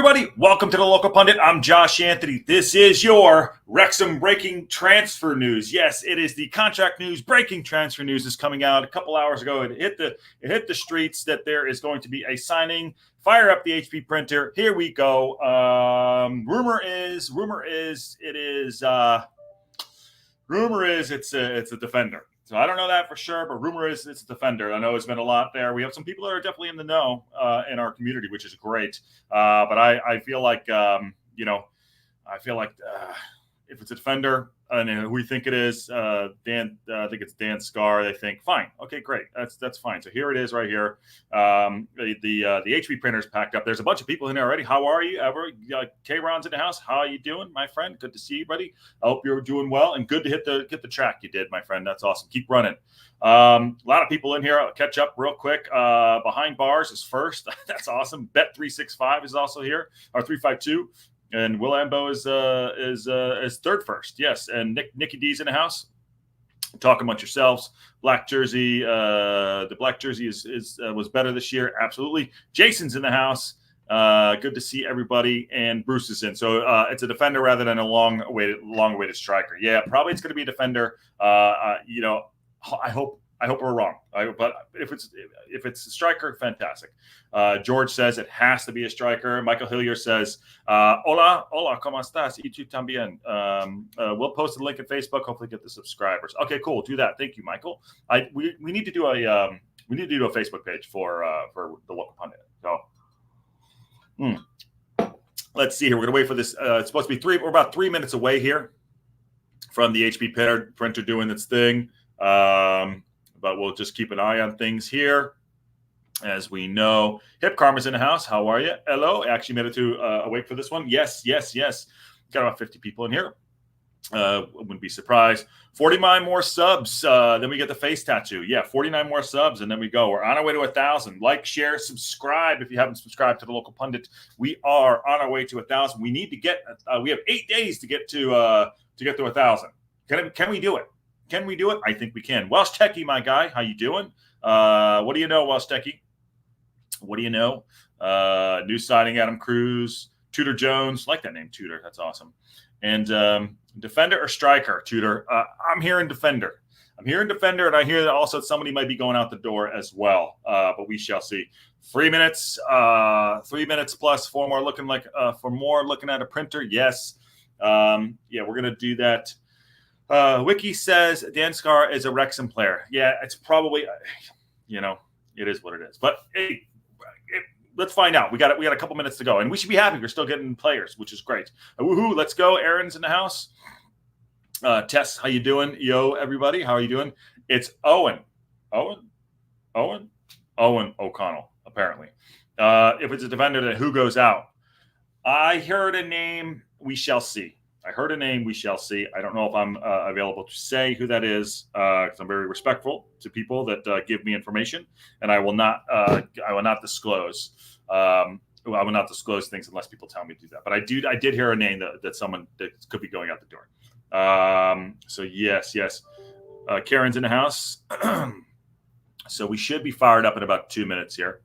everybody. Welcome to the Local Pundit. I'm Josh Anthony. This is your Wrexham breaking transfer news. Yes, it is the contract news. Breaking transfer news is coming out a couple hours ago. It hit the streets that there is going to be a signing. Fire up the HP printer. Here we go. Rumor is it's a defender. So I don't know that for sure, but rumor is it's a defender. I know it's been a lot there. We have some people that are definitely in the know in our community, which is great. But I feel like, if it's a defender and who we think it is, I think it's Dan Scarr. They think, fine, okay, great, that's fine. So here it is, right here. The HP printer's packed up. There's a bunch of people in there already. How are you? K-Ron's in the house. How are you doing, my friend? Good to see you, buddy. I hope you're doing well, and good to hit the track you did, my friend. That's awesome. Keep running. A lot of people in here. I'll catch up real quick. Behind Bars is first. That's awesome. Bet365 is also here, or 352. And Will Ambo is third first, yes. And Nicky D's in the house. Talk amongst yourselves. Black jersey, the black jersey was better this year, absolutely. Jason's in the house. Good to see everybody, and Bruce is in. So it's a defender rather than a long-awaited striker. Yeah, probably it's going to be a defender. I hope we're wrong. But if it's a striker, fantastic. George says it has to be a striker. Michael Hillier says, hola, ¿cómo estás? Y tú también. We'll post the link at Facebook. Hopefully get the subscribers. Okay, cool. Do that. Thank you, Michael. We need to do a Facebook page for the Local Pundit. So let's see here. We're gonna wait for this. It's supposed to be we're about 3 minutes away here from the HP printer doing its thing. But we'll just keep an eye on things here. As we know, Hip Karma's in the house. How are you? Hello. I actually made it to awake for this one. Yes. Got about 50 people in here. Wouldn't be surprised. 49 more subs. Then we get the face tattoo. Yeah, 49 more subs, and then we go. We're on our way to 1,000. Like, share, subscribe if you haven't subscribed to the Local Pundit. We are on our way to 1,000. We need to get. We have 8 days to get to 1,000. Can we do it? Can we do it? I think we can. Welsh Techie, my guy, how you doing? What do you know, Welsh Techie? What do you know? New signing, Adam Cruz, Tudor Jones. Like that name, Tudor. That's awesome. And defender or striker, Tudor? I'm hearing defender. And I hear that also somebody might be going out the door as well. But we shall see. 3 minutes. 3 minutes plus. 4 more looking at a printer. Yes. We're gonna do that. Wiki says Dan Scarr is a Wrexham player. Yeah, it's probably, it is what it is. But hey, let's find out. We got a couple minutes to go, and we should be happy. We're still getting players, which is great. Woohoo! Let's go. Aaron's in the house. Tess, how you doing? Yo, everybody, how are you doing? It's Owen O'Connell. Apparently, if it's a defender, then who goes out? I heard a name. We shall see. I don't know if I'm available to say who that is, because I'm very respectful to people that give me information, and I will not disclose. I will not disclose things unless people tell me to do that. But I did hear a name that someone that could be going out the door. So yes. Karen's in the house. So we should be fired up in about 2 minutes here.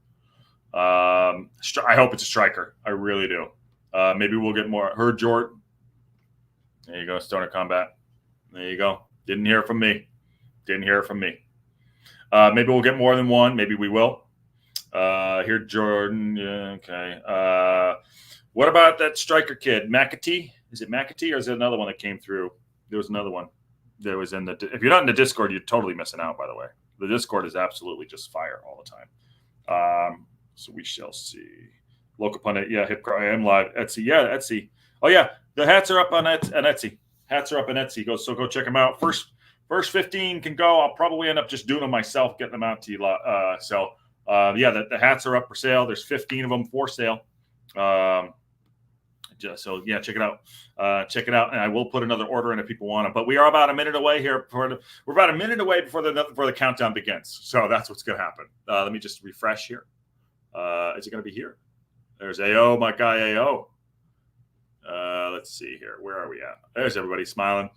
I hope it's a striker. I really do. Maybe we'll get more. Heard Jordan. There you go, Stoner Combat. There you go. Didn't hear from me. Maybe we'll get more than one. Maybe we will. Here, Jordan. Yeah, okay. What about that striker kid, McAtee? Is it McAtee, or is it another one that came through? There was another one. There was if you're not in the Discord, you're totally missing out, by the way. The Discord is absolutely just fire all the time. So we shall see. Local Pundit. Yeah, I am live. Etsy. Yeah, Etsy. Oh, yeah. The hats are up on Etsy. Go check them out. First 15 can go. I'll probably end up just doing them myself, getting them out to you. The hats are up for sale. There's 15 of them for sale. Check it out. And I will put another order in if people want them. But we are about a minute away here. We're about a minute away before the countdown begins. So that's what's going to happen. Let me just refresh here. Is it going to be here? There's AO, my guy AO. Let's see here. Where are we at? There's everybody smiling.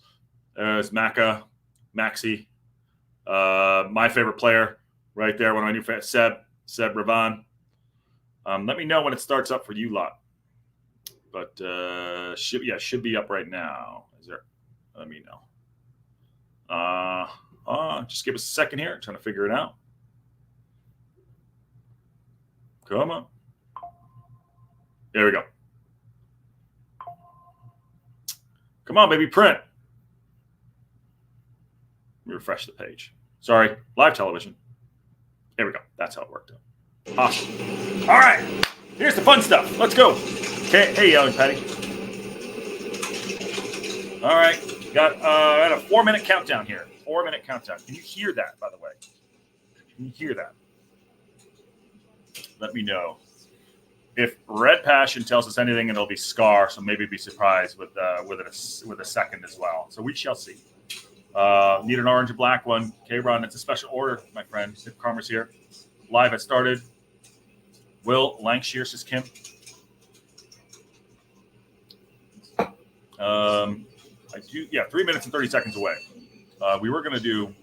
There's Maxi. My favorite player right there. One of my new fans, Seb Ravan. Let me know when it starts up for you lot. But should be up right now. Is there? Let me know. Just give us a second here. Trying to figure it out. Come on. There we go. Come on, baby, print. Refresh the page. Sorry, live television. There we go. That's how it worked out. Awesome. All right, here's the fun stuff. Let's go. Okay, hey, young Patty. All right, got a 4-minute countdown here. 4-minute countdown. Can you hear that, by the way? Can you hear that? Let me know. If Red Passion tells us anything, it'll be Scarr, so maybe be surprised with a second as well. So we shall see. Need an orange and black one. K-Ron, it's a special order, my friend. If Karma's here. Live it started. Will Lancashire, says Kim. I do, 3 minutes and 30 seconds away. We were going to do,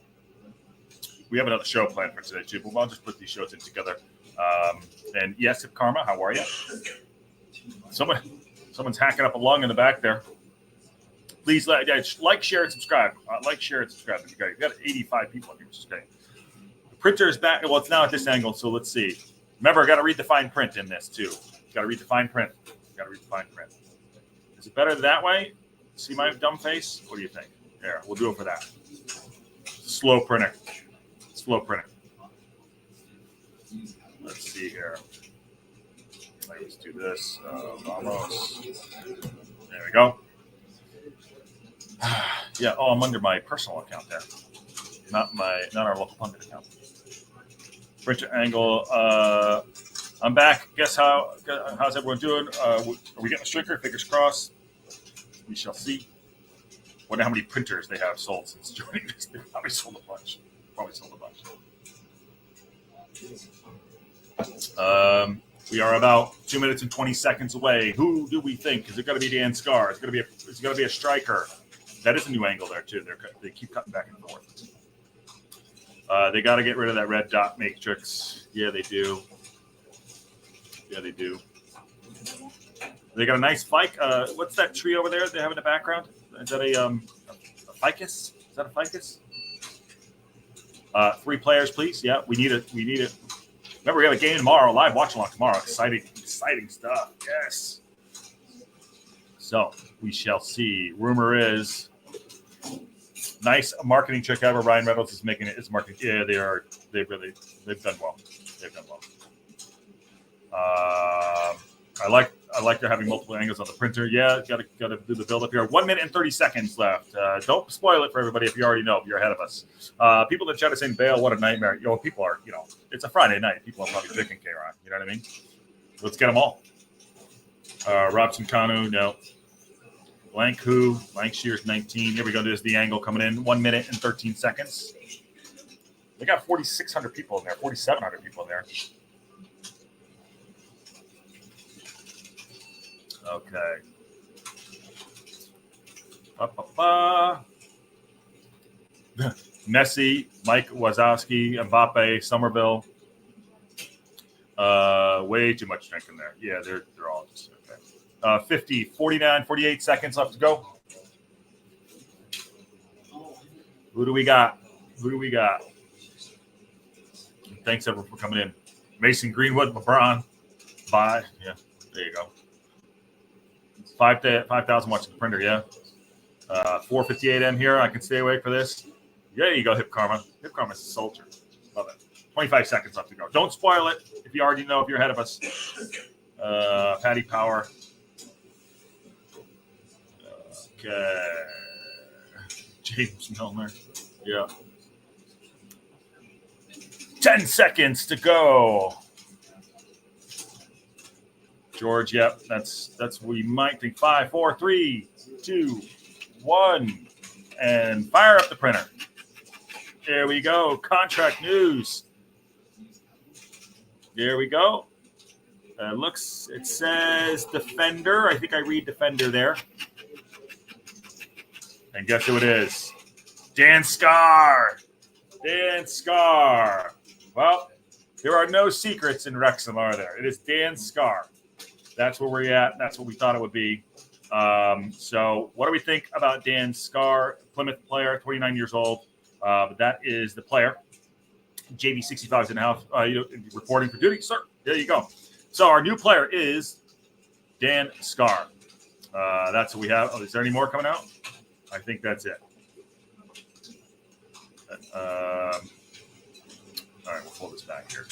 we have another show planned for today too, but I'll just put these shows in together. And yes, if Karma, how are you? Someone's hacking up a lung in the back there. Please like, share, and subscribe. Like, share, and subscribe. You've got 85 people in here, which is great. The printer is back. Well, it's now at this angle, so let's see. Remember, I got to read the fine print in this too. Got to read the fine print. Is it better that way? See my dumb face? What do you think? There, we'll do it for that. Slow printer. Let's see here. Let's do this. Almost. There we go. Yeah. Oh, I'm under my personal account there, not our local pundit account. Printer angle. I'm back. How's everyone doing? Are we getting a striker? Fingers crossed. We shall see. Wonder how many printers they have sold since joining this. They probably sold a bunch. We are about 2 minutes and 20 seconds away. Who do we think? Is it going to be Dan Scarr? Is it going to be a striker? That is a new angle there too. They keep cutting back and forth. They got to get rid of that red dot matrix. Yeah, they do. They got a nice spike. What's that tree over there they have in the background? Is that a ficus? Is that a ficus? 3 players, please. Yeah, we need it. Remember, we got a game tomorrow, live watch along tomorrow. Exciting stuff. Yes. So we shall see. Rumor is nice marketing trick ever. Ryan Reynolds is making it. Is marketing. Yeah, they are. They've done well. I like they're having multiple angles on the printer. Yeah, got to do the build up here. 1 minute and 30 seconds left. Don't spoil it for everybody if you already know. If you're ahead of us. People that try to say Bale, what a nightmare. People are. It's a Friday night. People are probably picking K-Ron. You know what I mean? Let's get them all. Robson Kanu, no. Blank who? Blank Shears 19. Here we go. There's the angle coming in. 1 minute and 13 seconds. They got 4,600 people in there. 4,700 people in there. Okay. Messi, Mike Wazowski, Mbappe, Somerville. Way too much strength in there. Yeah, they're all just okay. 50, 49, 48 seconds left to go. Who do we got? Thanks everyone for coming in. Mason Greenwood, LeBron. Bye. Yeah, there you go. 5,000 watching the printer, yeah. 4:58 M here. I can stay awake for this. There you go, Hip Karma. Hip Karma's a soldier. Love it. 25 seconds left to go. Don't spoil it if you already know if you're ahead of us. Patty Power. Okay. James Milner. Yeah. 10 seconds to go. George, yep, that's we might think. 5, 4, 3, 2, 1, and fire up the printer. There we go. Contract news. There we go. It says Defender. I think I read Defender there. And guess who it is? Dan Scarr. Well, there are no secrets in Wrexham, are there? It is Dan Scarr. That's where we're at. That's what we thought it would be. So what do we think about Dan Scarr, Plymouth player, 29 years old? But that is the player. JV65 is in the house, reporting for duty. Sir, there you go. So our new player is Dan Scarr. That's what we have. Oh, is there any more coming out? I think that's it. All right, we'll pull this back here.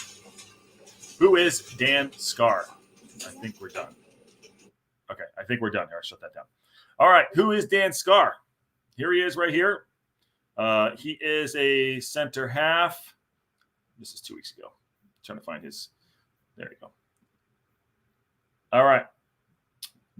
Who is Dan Scarr? I think we're done. Okay, I think we're done here. I'll shut that down. All right, who is Dan Scarr? Here he is right here. He is a center half. This is 2 weeks ago. I'm trying to find his. There you go. All right.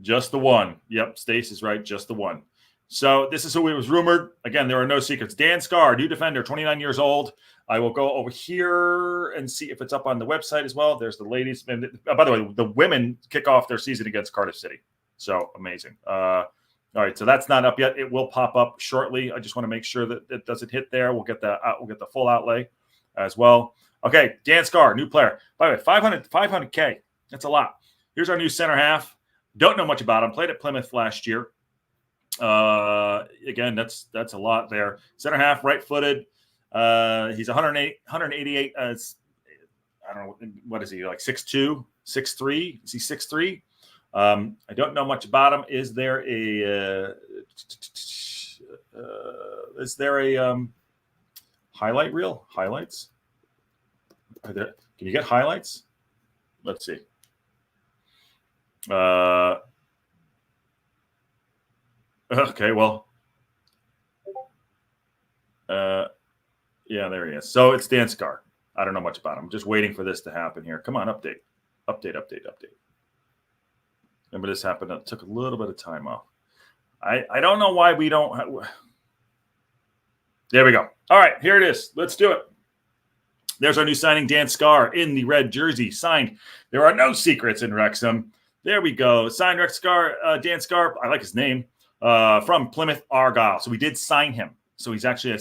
Just the one. Yep, Stace is right. Just the one. So this is who it was rumored. Again, there are no secrets. Dan Scarr, new defender, 29 years old. I will go over here and see if it's up on the website as well. There's the ladies. And by the way, the women kick off their season against Cardiff City. So amazing. All right, so that's not up yet. It will pop up shortly. I just want to make sure that it doesn't hit there. We'll get the full outlay as well. Okay, Dan Scarr, new player. By the way, 500K. That's a lot. Here's our new center half. Don't know much about him. Played at Plymouth last year. Again, that's a lot there. Center half, right-footed. He's 188. I don't know, what is he, like 6'2", 6'3"? Is he 6'3"? I don't know much about him. Is there a highlight reel? Highlights? Can you get highlights? Let's see. Okay, well, yeah, there he is. So it's Dan Scarr. I don't know much about him. I'm just waiting for this to happen here. Come on, update. Remember this happened. It took a little bit of time off. I don't know why we don't. There we go. All right, here it is. Let's do it. There's our new signing, Dan Scarr, in the red jersey. Signed. There are no secrets in Wrexham. There we go. Signed Dan Scarr. I like his name. From Plymouth Argyle. So we did sign him. So he's actually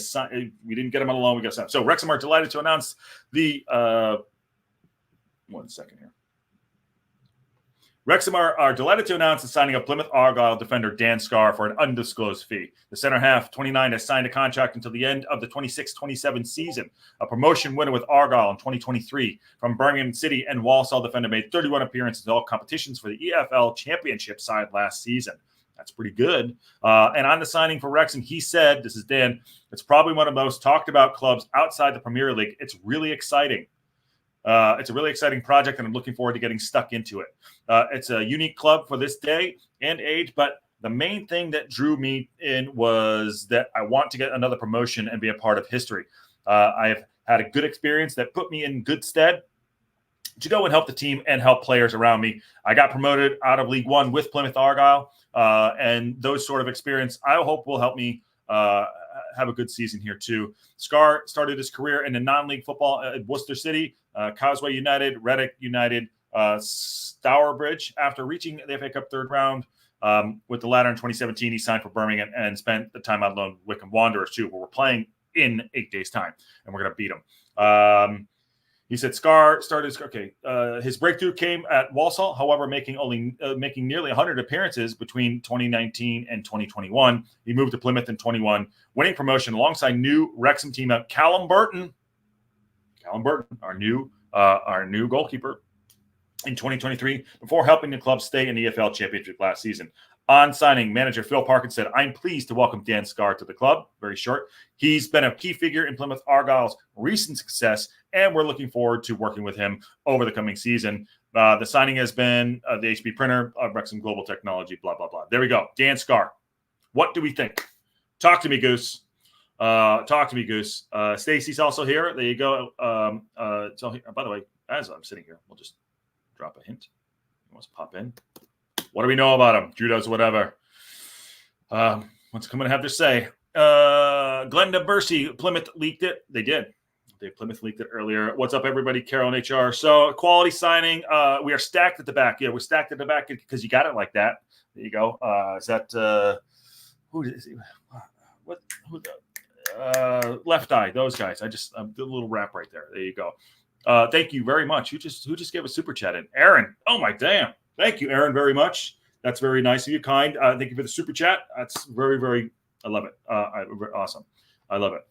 we didn't get him on a loan. We got signed. So Wrexham are delighted to announce the 1 second here. Wrexham are delighted to announce the signing of Plymouth Argyle defender Dan Scarr for an undisclosed fee. The center half, 29, has signed a contract until the end of the 26-27 season. A promotion winner with Argyle in 2023 from Birmingham City and Walsall defender made 31 appearances in all competitions for the EFL Championship side last season. That's pretty good. And on the signing for Wrexham, he said, this is Dan, it's probably one of the most talked about clubs outside the Premier League. It's really exciting. It's a really exciting project, and I'm looking forward to getting stuck into it. It's a unique club for this day and age, but the main thing that drew me in was that I want to get another promotion and be a part of history. I have had a good experience that put me in good stead to go and help the team and help players around me. I got promoted out of League One with Plymouth Argyle, and those sort of experience I hope will help me have a good season here too. Scarr started his career in the non-league football at Worcester City, Causeway United, Reddick United, Stourbridge. After reaching the FA Cup third round with the latter in 2017, he signed for Birmingham and spent the time on loan with Wycombe Wanderers too, where we're playing in 8 days' time, and we're going to beat them. He said Scarr started his breakthrough came at Walsall, however, making nearly 100 appearances between 2019 and 2021. He moved to Plymouth in 21, winning promotion alongside new Wrexham teammate Callum Burton, our new goalkeeper, in 2023, before helping the club stay in the EFL Championship last season. On signing, manager Phil Parkin said, "I'm pleased to welcome Dan Scarr to the club." Very short. He's been a key figure in Plymouth Argyle's recent success, and we're looking forward to working with him over the coming season. The signing has been the HP printer of Wrexham Global Technology, blah, blah, blah. There we go. Dan Scarr. What do we think? Talk to me, Goose. Stacey's also here. There you go. So, by the way, as I'm sitting here, we'll just drop a hint. He wants to pop in. What do we know about him? Drew does whatever. What's coming to have to say? Glenda Bursey, Plymouth leaked it. They did. Plymouth leaked it earlier. What's up, everybody? Carol and HR. So, quality signing. We are stacked at the back. Yeah, we're stacked at the back because you got it like that. There you go. Is that who is he? What? Left Eye. Those guys. I did a little rap right there. There you go. Thank you very much. Who just gave a super chat in? Aaron. Oh my damn. Thank you, Aaron, very much. That's very nice of you. Kind. Thank you for the super chat. That's very, very. I love it. Awesome. I love it.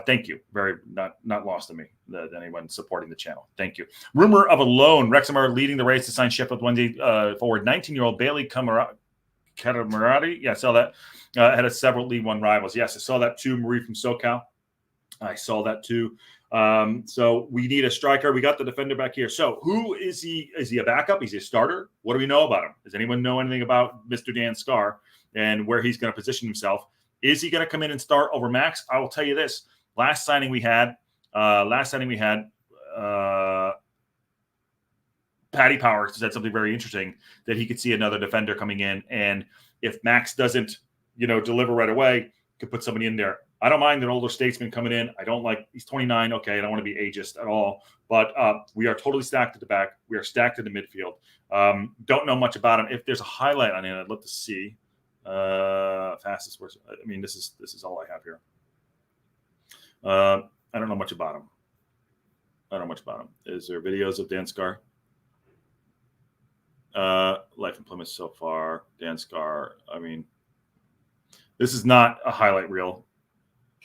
Thank you. Very not lost to me that anyone supporting the channel. Thank you. Rumor of a loan. Wrexham are leading the race to sign Sheffield Wednesday forward 19-year-old Bailey Catamarati. Yeah, I saw that. Had several League One rivals. Yes, I saw that too. Marie from SoCal. I saw that too. So we need a striker. We got the defender back here. So who is he? Is he a backup? Is he a starter? What do we know about him? Does anyone know anything about Mr. Dan Scarr and where he's going to position himself? Is he going to come in and start over Max? I will tell you this. Last signing we had, Paddy Power said something very interesting, that he could see another defender coming in. And if Max doesn't, deliver right away, could put somebody in there. I don't mind an older statesman coming in. I don't like, he's 29. Okay. I don't want to be ageist at all, but we are totally stacked at the back. We are stacked in the midfield. Don't know much about him. If there's a highlight on it, I'd love to see. Fastest worst. I mean, this is all I have here. I don't know much about him. Is there videos of Dan Scarr? Life in Plymouth so far. Dan Scarr. I mean, this is not a highlight reel.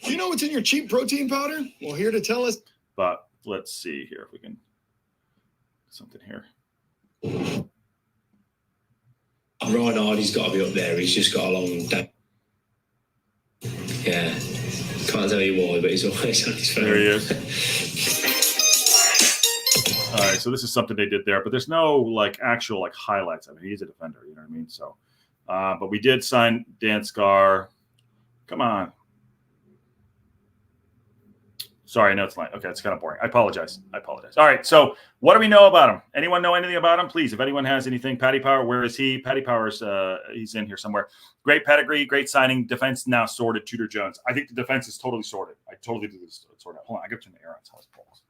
Do you know what's in your cheap protein powder? Well, here to tell us. But let's see here if we can something here. Reinhardt, got to be up there. He's just got a long day. Yeah. Can't tell you why, but he's always on his phone. There he is. All right, so this is something they did there, but there's no actual highlights. I mean, he's a defender, you know what I mean? So, but we did sign Dan Scarr. Come on. Sorry, I know it's late. Okay, it's kind of boring. I apologize. All right, so what do we know about him? Anyone know anything about him? Please, if anyone has anything. Paddy Power, where is he? Paddy Power's he's in here somewhere. Great pedigree, great signing. Defense now sorted. Tudor Jones. I think the defense is totally sorted. I totally do this sorted. Hold on, I got to turn the air on. It's house balls.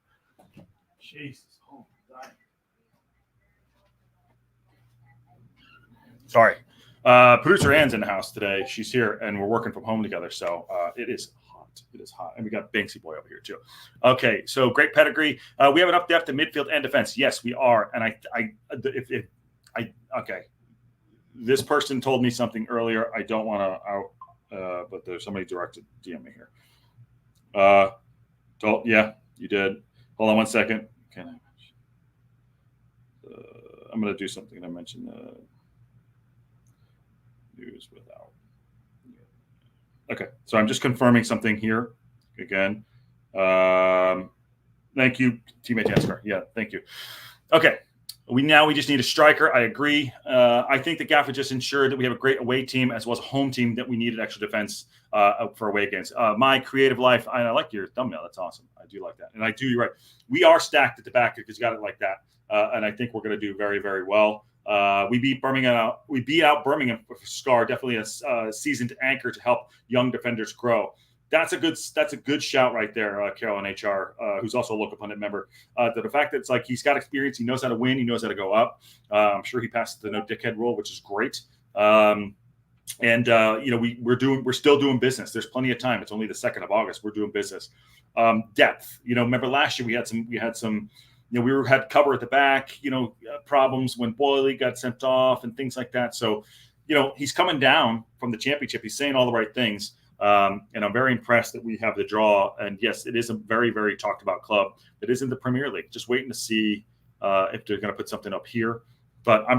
Jesus. Oh, my God. Sorry. Producer Ann's in the house today. She's here, and we're working from home together, so it is It is hot. And we got Banksy Boy over here too. Okay, so great pedigree. We have enough depth in midfield and defense. Yes, we are. And okay. This person told me something earlier. I don't want to out, but there's somebody directed DM me here. Yeah, you did. Hold on one second. Can I? I'm going to do something. I mentioned news without. Okay, so I'm just confirming something here again. Thank you, teammate Dan Scarr. Yeah, thank you. Okay, we just need a striker. I agree. I think the Gaffer just ensured that we have a great away team as well as a home team, that we needed extra defense for away games. My creative life. I like your thumbnail. That's awesome. I do like that, and you're right. We are stacked at the back because you got it like that, and I think we're going to do very, very well. We beat Birmingham out. We beat out Birmingham for Scarr. Definitely a seasoned anchor to help young defenders grow. That's a good shout right there, Carol in HR, who's also a local pundit member. The fact that it's he's got experience, he knows how to win, he knows how to go up. I'm sure he passed the no dickhead rule, which is great. We're still doing business. There's plenty of time. It's only the 2nd of August. We're doing business. Depth. Remember last year we had some. We had cover at the back, problems when Boyle got sent off and things like that. So, he's coming down from the championship. He's saying all the right things. And I'm very impressed that we have the draw. And yes, it is a very, very talked about club that is in the Premier League. Just waiting to see if they're going to put something up here. But I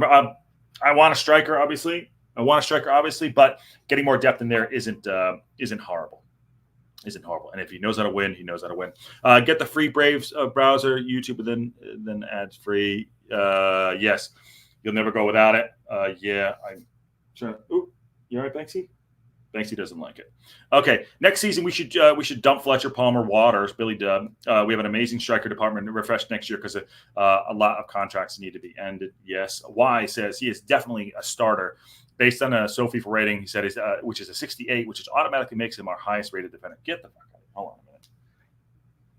want a striker, obviously. But getting more depth in there isn't horrible. And if he knows how to win, he knows how to win. Get the free Braves browser, YouTube, and then ads free. Yes, you'll never go without it. Yeah, I'm trying. Ooh, you all right, Banksy? Banksy doesn't like it. Okay, next season we should dump Fletcher, Palmer, Waters, Billy Dub. We have an amazing striker department refreshed next year because a lot of contracts need to be ended. Yes, Y says he is definitely a starter. Based on a Sophie for rating, he said, which is a 68, which automatically makes him our highest rated defender. Get the fuck out. Hold on a minute.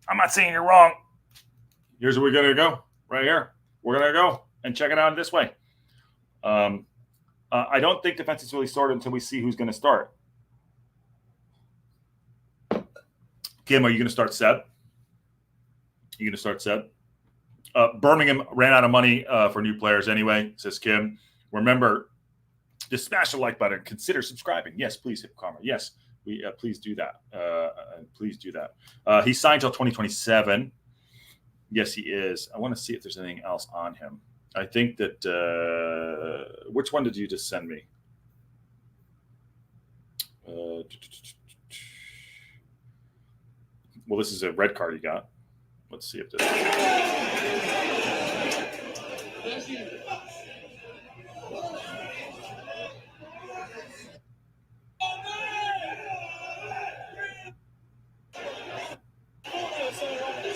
I'm not saying you're wrong. Here's where we're going to go. Right here. We're going to go and check it out this way. I don't think defense is really sorted until we see who's going to start. Kim, are you going to start Seb? Birmingham ran out of money for new players anyway, says Kim. Remember, just smash the like button. Consider subscribing. Yes, please hit karma. Yes, we please do that. Please do that. He signed till 2027. Yes, he is. I want to see if there's anything else on him. I think that which one did you just send me? Well, this is a red card he got. Let's see if this.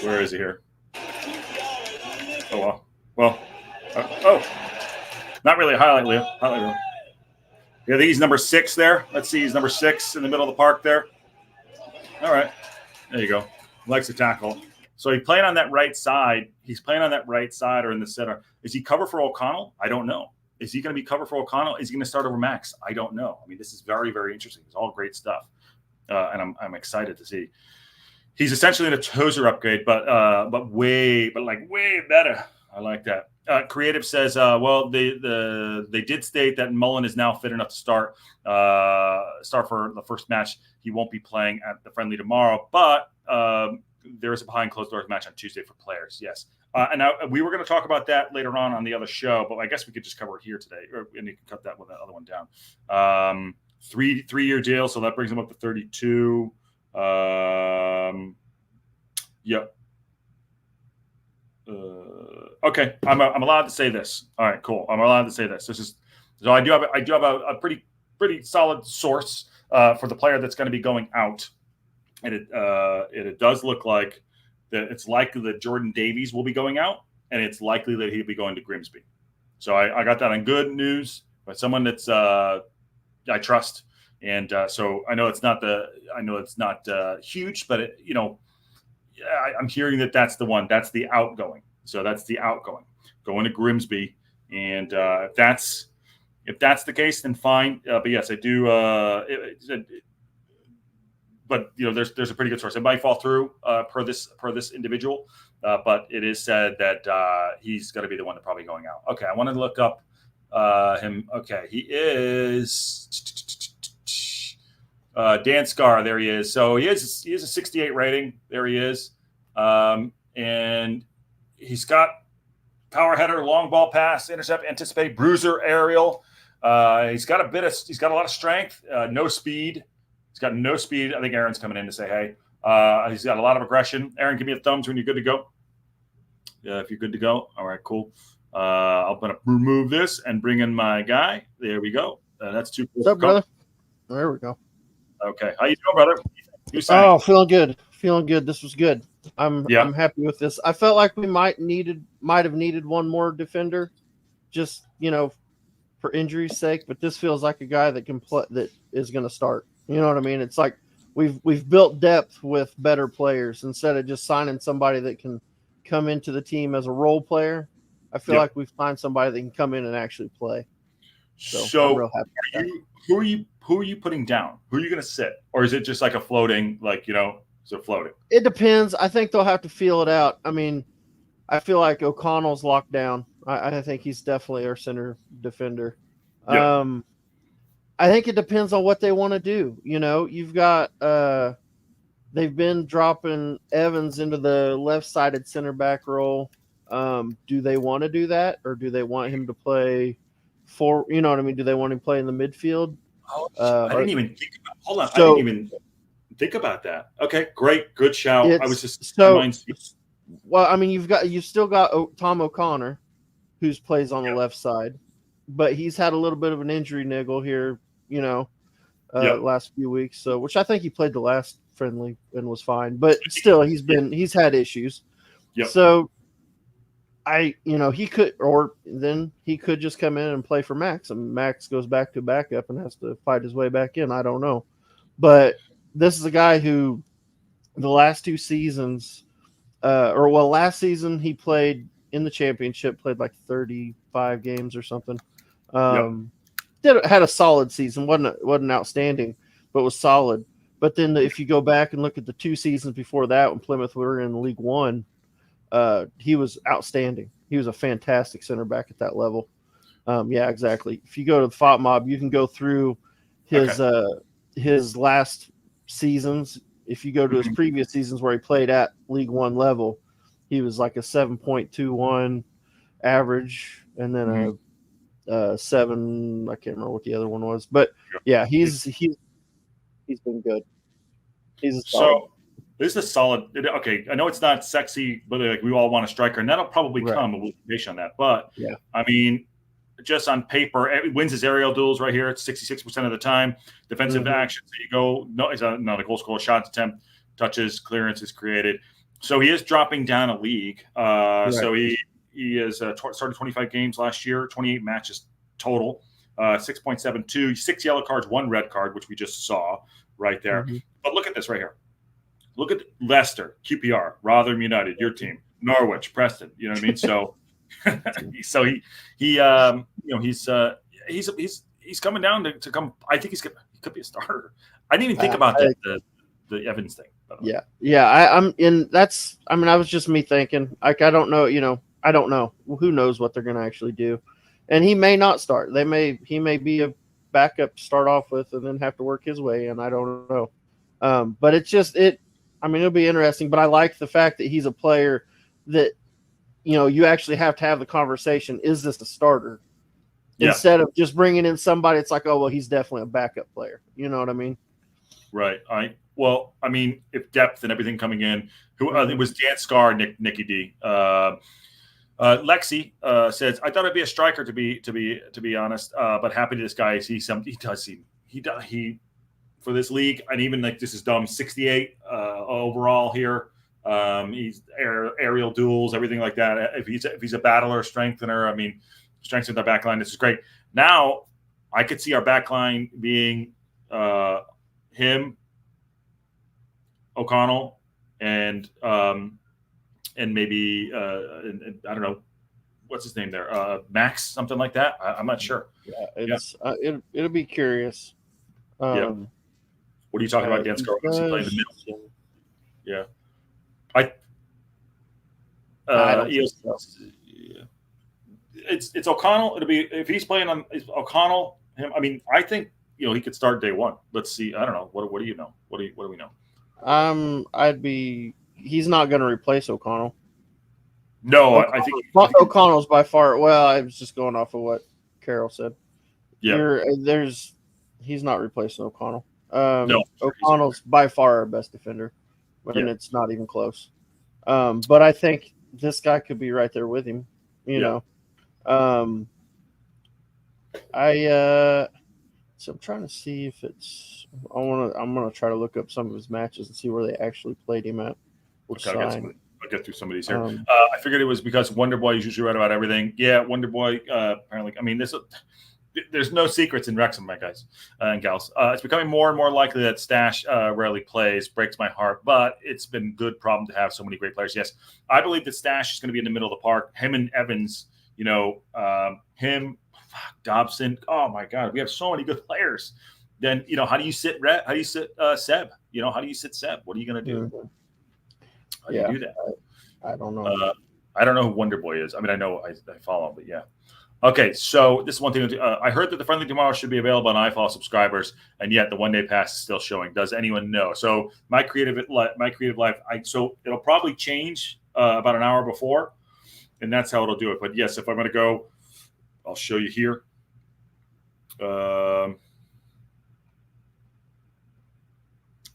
Where is he here? Oh, well. Not really a highlight, Leo. Yeah, I think he's number 6 there. Let's see. He's number 6 in the middle of the park there. All right. There you go. Likes to tackle. So he's playing on that right side. He's playing on that right side or in the center. Is he cover for O'Connell? I don't know. Is he going to be cover for O'Connell? Is he going to start over Max? I don't know. I mean, this is very, very interesting. It's all great stuff. And I'm excited to see. He's essentially in a Tozer upgrade, but way better. I like that. Creative says, well, they did state that Mullin is now fit enough to start for the first match. He won't be playing at the friendly tomorrow, but there is a behind closed doors match on Tuesday for players. Yes. And now we were going to talk about that later on the other show, but I guess we could just cover it here today, and you can cut that with that other one down. 3-year deal, so that brings him up to 32. Yep. Okay, I'm allowed to say this. All right, cool. I'm allowed to say this. So I do have a pretty solid source for the player that's going to be going out, and it does look like that it's likely that Jordan Davies will be going out, and it's likely that he'll be going to Grimsby. So I got that on good news by someone that's I trust, and so I know it's not huge, but I'm hearing that's the one. That's the outgoing. So that's the outgoing going to Grimsby, and if that's the case, then fine. But yes, I do. But there's a pretty good source. It might fall through per this individual, but it is said that he's going to be the one that's probably going out. Okay, I want to look up him. Okay, he is Dan Scarr. There he is. So he is a 68 rating. There he is, and he's got power header, long ball pass, intercept, anticipate, bruiser, aerial. He's got a lot of strength, no speed. He's got no speed. I think Aaron's coming in to say, hey. He's got a lot of aggression. Aaron, give me a thumbs when you're good to go. Yeah, if you're good to go. All right, cool. I'm going to remove this and bring in my guy. There we go. That's too cool. What's up, brother? There we go. Okay. How you doing, brother? Oh, feeling good. This was good. I'm happy with this. I felt like we might have needed one more defender, just for injury's sake. But this feels like a guy that can play, that is going to start. You know what I mean? It's like we've built depth with better players instead of just signing somebody that can come into the team as a role player. I feel like we've signed somebody that can come in and actually play. So I'm real happy with that. Who are you putting down? Who are you going to sit, or is it just like a floating, so floating? It depends. I think they'll have to feel it out. I mean, I feel like O'Connell's locked down. I think he's definitely our center defender. Yep. I think it depends on what they want to do. You've got they've been dropping Evans into the left-sided center back role. Do they want to do that, or do they want him to play for? You know what I mean? Do they want him to play in the midfield? I didn't even think about. Hold on, I didn't even think about that. Okay, great, good shout. I was just well. I mean, you've still got Tom O'Connor, who plays on the left side, but he's had a little bit of an injury niggle here. Last few weeks. So, which I think he played the last friendly and was fine, but still, he's had issues. Yep. So, he could just come in and play for Max, and Max goes back to backup and has to fight his way back in. I don't know, but this is a guy who the last 2 seasons, last season he played in the championship, played like 35 games or something. Had a solid season, wasn't outstanding, but was solid. But then if you go back and look at the 2 seasons before that, when Plymouth were in League One, he was outstanding. He was a fantastic center back at that level. Yeah, exactly. If you go to the FOT Mob, you can go through his last seasons. If you go to his previous seasons where he played at League One level, he was like a 7.21 average, and then a 7. I can't remember what the other one was, but yeah, he's been good. He's a solid. So this is a solid. Okay, I know it's not sexy, but like we all want a striker, and that'll probably come. We'll base on that. But yeah, I mean, just on paper, it wins his aerial duels right here. It's 66% of the time. Defensive actions. So you go. No, he's not a goal scorer. Shots attempt, touches, clearances created. So he is dropping down a league. So he is started 25 games last year, 28 matches total, 6.72, 6 yellow cards, 1 red card, which we just saw right there. But look at this right here. Look at Leicester, QPR, Rotherham United, your team, Norwich, Preston. You know what I mean? So, he's coming down to come. I think he could be a starter. I didn't even think about the Evans thing. I'm in. That's. I mean, I was just me thinking. Like, I don't know. I don't know. Who knows what they're going to actually do? And he may not start. He may be a backup to start off with, and then have to work his way in. I don't know. But I mean, it'll be interesting. But I like the fact that he's a player that, you actually have to have the conversation. Is this a starter? Yeah. Instead of just bringing in somebody, it's like, oh, well, he's definitely a backup player. You know what I mean? Right. I mean, if depth and everything coming in, it was Dan Scarr, Nicky D. Lexi says, I thought it'd be a striker to be honest, but happy to this guy. He for this league, and even like this is dumb, 68 overall here. He's aerial duels, everything like that. If he's a battler, strengthener, I mean, strengthens our back line. This is great. Now I could see our back line being him, O'Connell, and maybe and I don't know what's his name there, Max, something like that. I'm not sure. It'll be curious. What are you talking about, Dan Scarr? Is he playing the middle? Yeah. I don't think so. It's O'Connell. It'll be if he's playing on O'Connell. Him. I mean, I think he could start day one. Let's see. I don't know. What do you know? What do we know? He's not going to replace O'Connell. No, I think O'Connell's by far. Well, I was just going off of what Carol said. Yeah, he's not replacing O'Connell. No, O'Connell's by far our best defender, and it's not even close. But I think this guy could be right there with him. So I'm trying to see if it's. I'm gonna try to look up some of his matches and see where they actually played him at. I'll get through some of these here. I figured it was because Wonder Boy is usually right about everything. Yeah, Wonder Boy. Apparently, I mean, there's no secrets in Wrexham, my guys and gals. It's becoming more and more likely that Stash rarely plays. Breaks my heart, but it's been a good problem to have so many great players. Yes, I believe that Stash is going to be in the middle of the park. Him and Evans, Dobson. Oh my God, we have so many good players. Then how do you sit Rhett? How do you sit Seb? How do you sit Seb? What are you going to do? How do you do that? I don't know. I don't know who Wonder Boy is. I mean, I know I follow him, but yeah. Okay, so this is one thing. I heard that the friendly tomorrow should be available on iFollow subscribers, and yet the one-day pass is still showing. Does anyone know? So my creative life. So it'll probably change about an hour before, and that's how it'll do it. But yes, if I'm going to go, I'll show you here.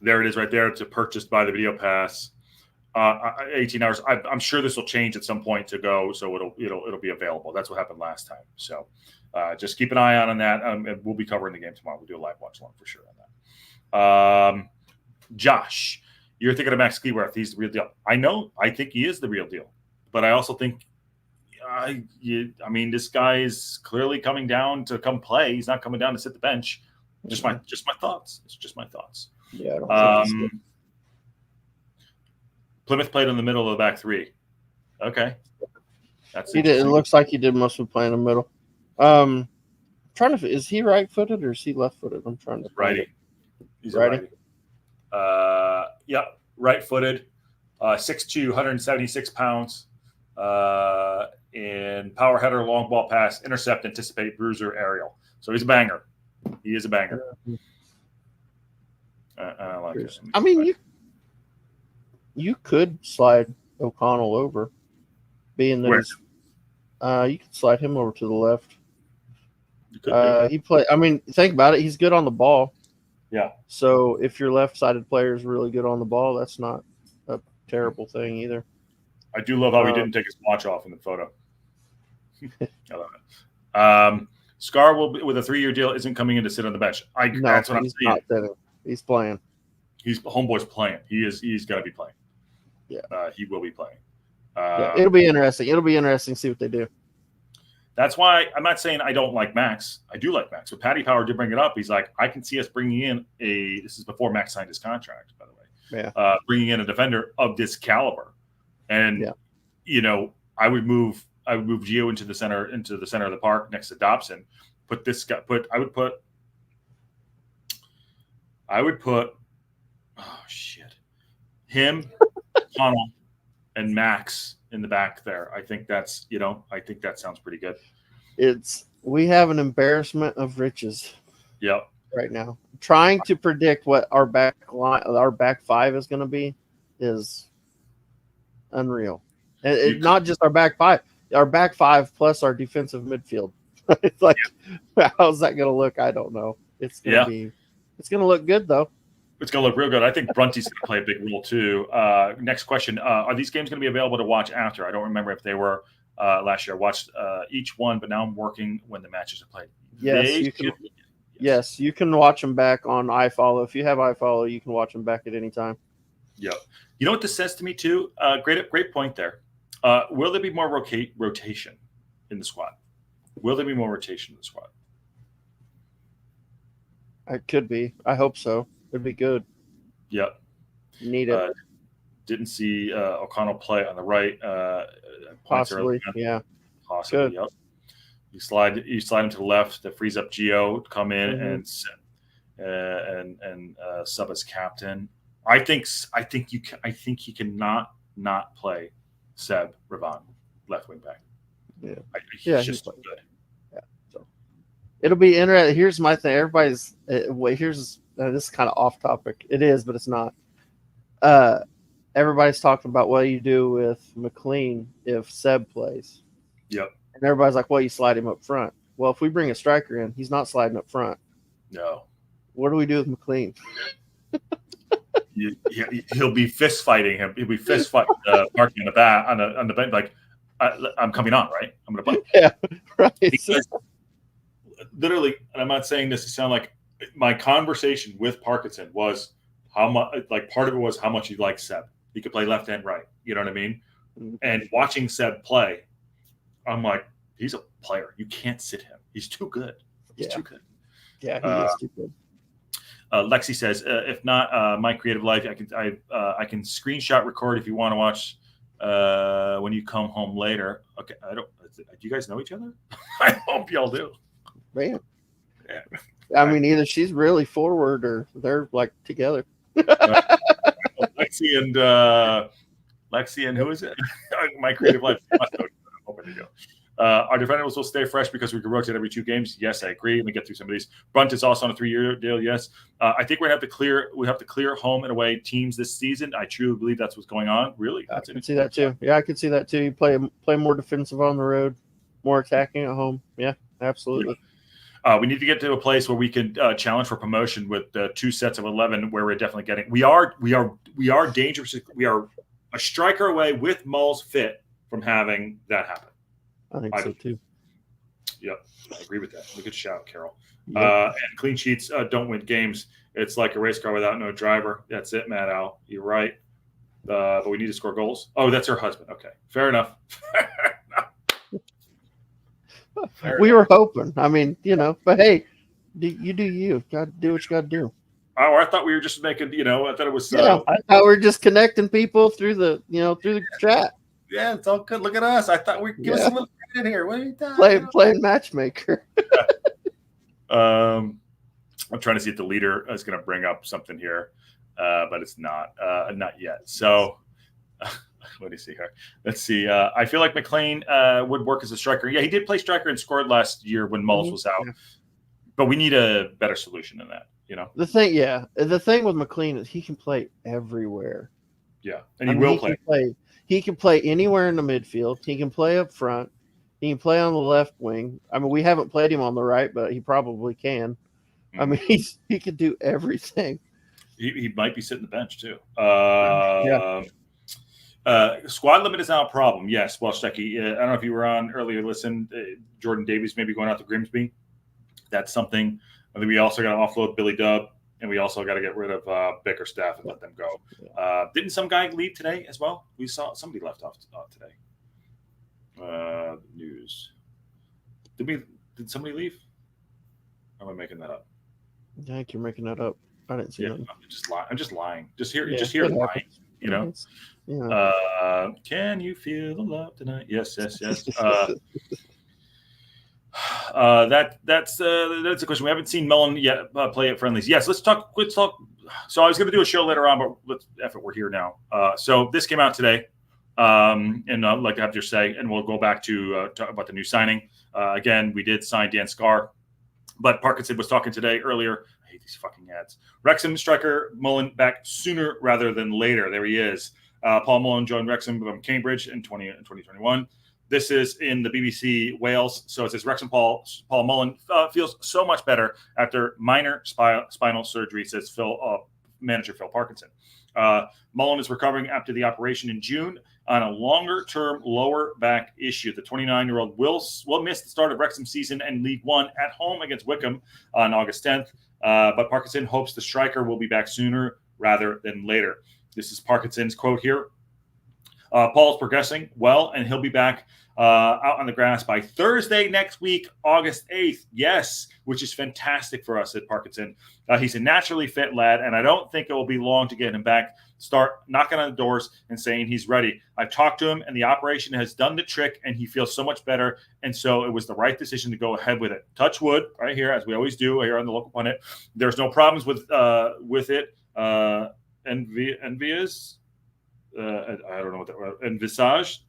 There it is, right there. It's purchased by the video pass. 18 hours. I'm sure this will change at some point to go, so it'll be available. That's what happened last time. So just keep an eye on that. And we'll be covering the game tomorrow. We'll do a live watch along for sure on that. Josh, you're thinking of Max Cleworth. He's the real deal. I know. I think he is the real deal, but I also think, I mean, this guy is clearly coming down to come play. He's not coming down to sit the bench. Just my thoughts. It's just my thoughts. Yeah. I don't think Plymouth played in the middle of the back three. Okay. He did. It looks like he did mostly play in the middle. Is he right-footed or is he left-footed? I'm trying to. Righty. He's righty. Yeah, right-footed. 6'2", 176 pounds. In power header, long ball pass, intercept, anticipate, bruiser, aerial. So he's a banger. He is a banger. I like it. I mean, you could slide O'Connell over, being that you could slide him over to the left. I mean, think about it. He's good on the ball. Yeah. So if your left-sided player is really good on the ball, that's not a terrible thing either. I do love how he didn't take his watch off in the photo. I love it. Scarr will be, with a 3-year deal, isn't coming in to sit on the bench. That's what I'm saying. He's playing. Homeboy's playing. He's got to be playing. Yeah. He will be playing. It'll be interesting. It'll be interesting to see what they do. That's why I'm not saying I don't like Max. I do like Max. So Paddy Power did bring it up. He's like, I can see us bringing in this is before Max signed his contract, by the way. Yeah. Bringing in a defender of this caliber. And I would move Gio into the center of the park next to Dobson. I would put him, Connell, and Max in the back there. I think that sounds pretty good. We have an embarrassment of riches. Yep. Right now, trying to predict what our back five is going to be is unreal. And not just our back five plus our defensive midfield. It's like, how's that going to look? I don't know. It's going to look good though. It's going to look real good. I think Brunty's going to play a big role too. Next question. Are these games going to be available to watch after? I don't remember if they were last year. I watched each one, but now I'm working when the matches are played. Yes, you can watch them back on iFollow. If you have iFollow, you can watch them back at any time. Yeah. You know what this says to me too? Great point there. Will there be more rotation in the squad? Will there be more rotation in the squad? It could be. I hope so. It'd be good. Yep. Need it. Didn't see O'Connell play on the right. Possibly. Yeah. Possibly. Good. Yep. You slide him to the left. That frees up Gio to come in and sub as captain. I think he cannot not play Seb Ravon left wing back. Yeah. He's just good. Yeah. So it'll be interesting. Here's my thing. Everybody's this is kind of off topic. It is, but it's not. Everybody's talking about what you do with McLean if Seb plays. Yep. And everybody's like, well, you slide him up front. Well, if we bring a striker in, he's not sliding up front. No. What do we do with McLean? He'll be fist fighting him. He'll be fist fighting parking on the bench. Like, I'm coming on, right? I'm going to play. Yeah, right. Because literally, and I'm not saying this to sound like my conversation with Parkinson was how much. Like, part of it was how much he likes Seb. He could play left and right. You know what I mean? Mm-hmm. And watching Seb play, I'm like, he's a player. You can't sit him. He's too good. He's too good. Yeah, he is too good. Lexi says, if not my creative life, I can screenshot record if you want to watch when you come home later. Okay, do you guys know each other? I hope y'all do. Man, yeah. I mean, either she's really forward or they're like together. Lexi and who is it? My creative life. I'm hoping to go. Our defenders will stay fresh because we can rotate every 2 games. Yes, I agree. Let me get through some of these. Brunt is also on a 3-year deal. Yes, I think we have to clear home and away teams this season. I truly believe that's what's going on. Really, I can see that too. Yeah, I can see that too. You play more defensive on the road, more attacking at home. Yeah, absolutely. Yeah. We need to get to a place where we can challenge for promotion with 2 sets of 11, where we're definitely getting. We are dangerous. We are a striker away with Mull's fit from having that happen. I think so too. Yep, I agree with that. Good shout, Carol. Yep. And clean sheets don't win games. It's like a race car without no driver. That's it, Matt Al. You're right. But we need to score goals. Oh, that's her husband. Okay, fair enough. We were hoping. I mean, but hey, you do you. Got to do what you got to do. Oh, I thought we were just making. I thought it was. I thought we were just connecting people through the chat. Yeah, it's all good. Look at us. I thought we'd give us a little credit here. What are you talking playing matchmaker. I'm trying to see if the leader is going to bring up something here, but it's not yet. So What do you see here? Let's see. I feel like McLean would work as a striker. Yeah, he did play striker and scored last year when Mullis was out. But we need a better solution than that, you know? The thing with McLean is he can play everywhere. Yeah, and he will play. He can play anywhere in the midfield. He can play up front. He can play on the left wing. I mean, we haven't played him on the right, but he probably can. I mean, he can do everything. He might be sitting the bench too. Squad limit is now a problem. Yes, well, Stecky, I don't know if you were on earlier. Listen, Jordan Davies maybe going out to Grimsby. That's something. I think we also got to offload Billy Dubb, and we also got to get rid of Bickerstaff and let them go. Didn't some guy leave today as well? We saw somebody left off today. News. Did somebody leave? Or am I making that up? I think you're making that up. I didn't see that. I'm just lying. Just hear lying. You know. Yeah. Can you feel the love tonight? Yes. That's a question. We haven't seen Mullin yet play at friendlies. Yes, let's talk. So I was going to do a show later on, but we're here now. So this came out today, and I'd like to have your say, and we'll go back to talk about the new signing. Again, we did sign Dan Scarr, but Parkinson was talking today earlier. I hate these fucking ads. Wrexham striker Mullin back sooner rather than later. There he is. Paul Mullin joined Wrexham from Cambridge in 2021. This is in the BBC Wales. So it says Wrexham Paul Mullin feels so much better after minor spinal surgery, says manager Phil Parkinson. Mullin is recovering after the operation in June on a longer-term lower back issue. The 29-year-old will miss the start of Wrexham season and League One at home against Wycombe on August 10th. But Parkinson hopes the striker will be back sooner rather than later. This is Parkinson's quote here. Paul's progressing well, and he'll be back out on the grass by Thursday next week, August 8th. Yes, which is fantastic for us at Parkinson. He's a naturally fit lad, and I don't think it will be long to get him back. Start knocking on the doors and saying he's ready. I've talked to him, and the operation has done the trick, and he feels so much better. And so it was the right decision to go ahead with it. Touch wood, right here, as we always do here on the Local Pundit. There's no problems with it. Envious. I don't know what that was.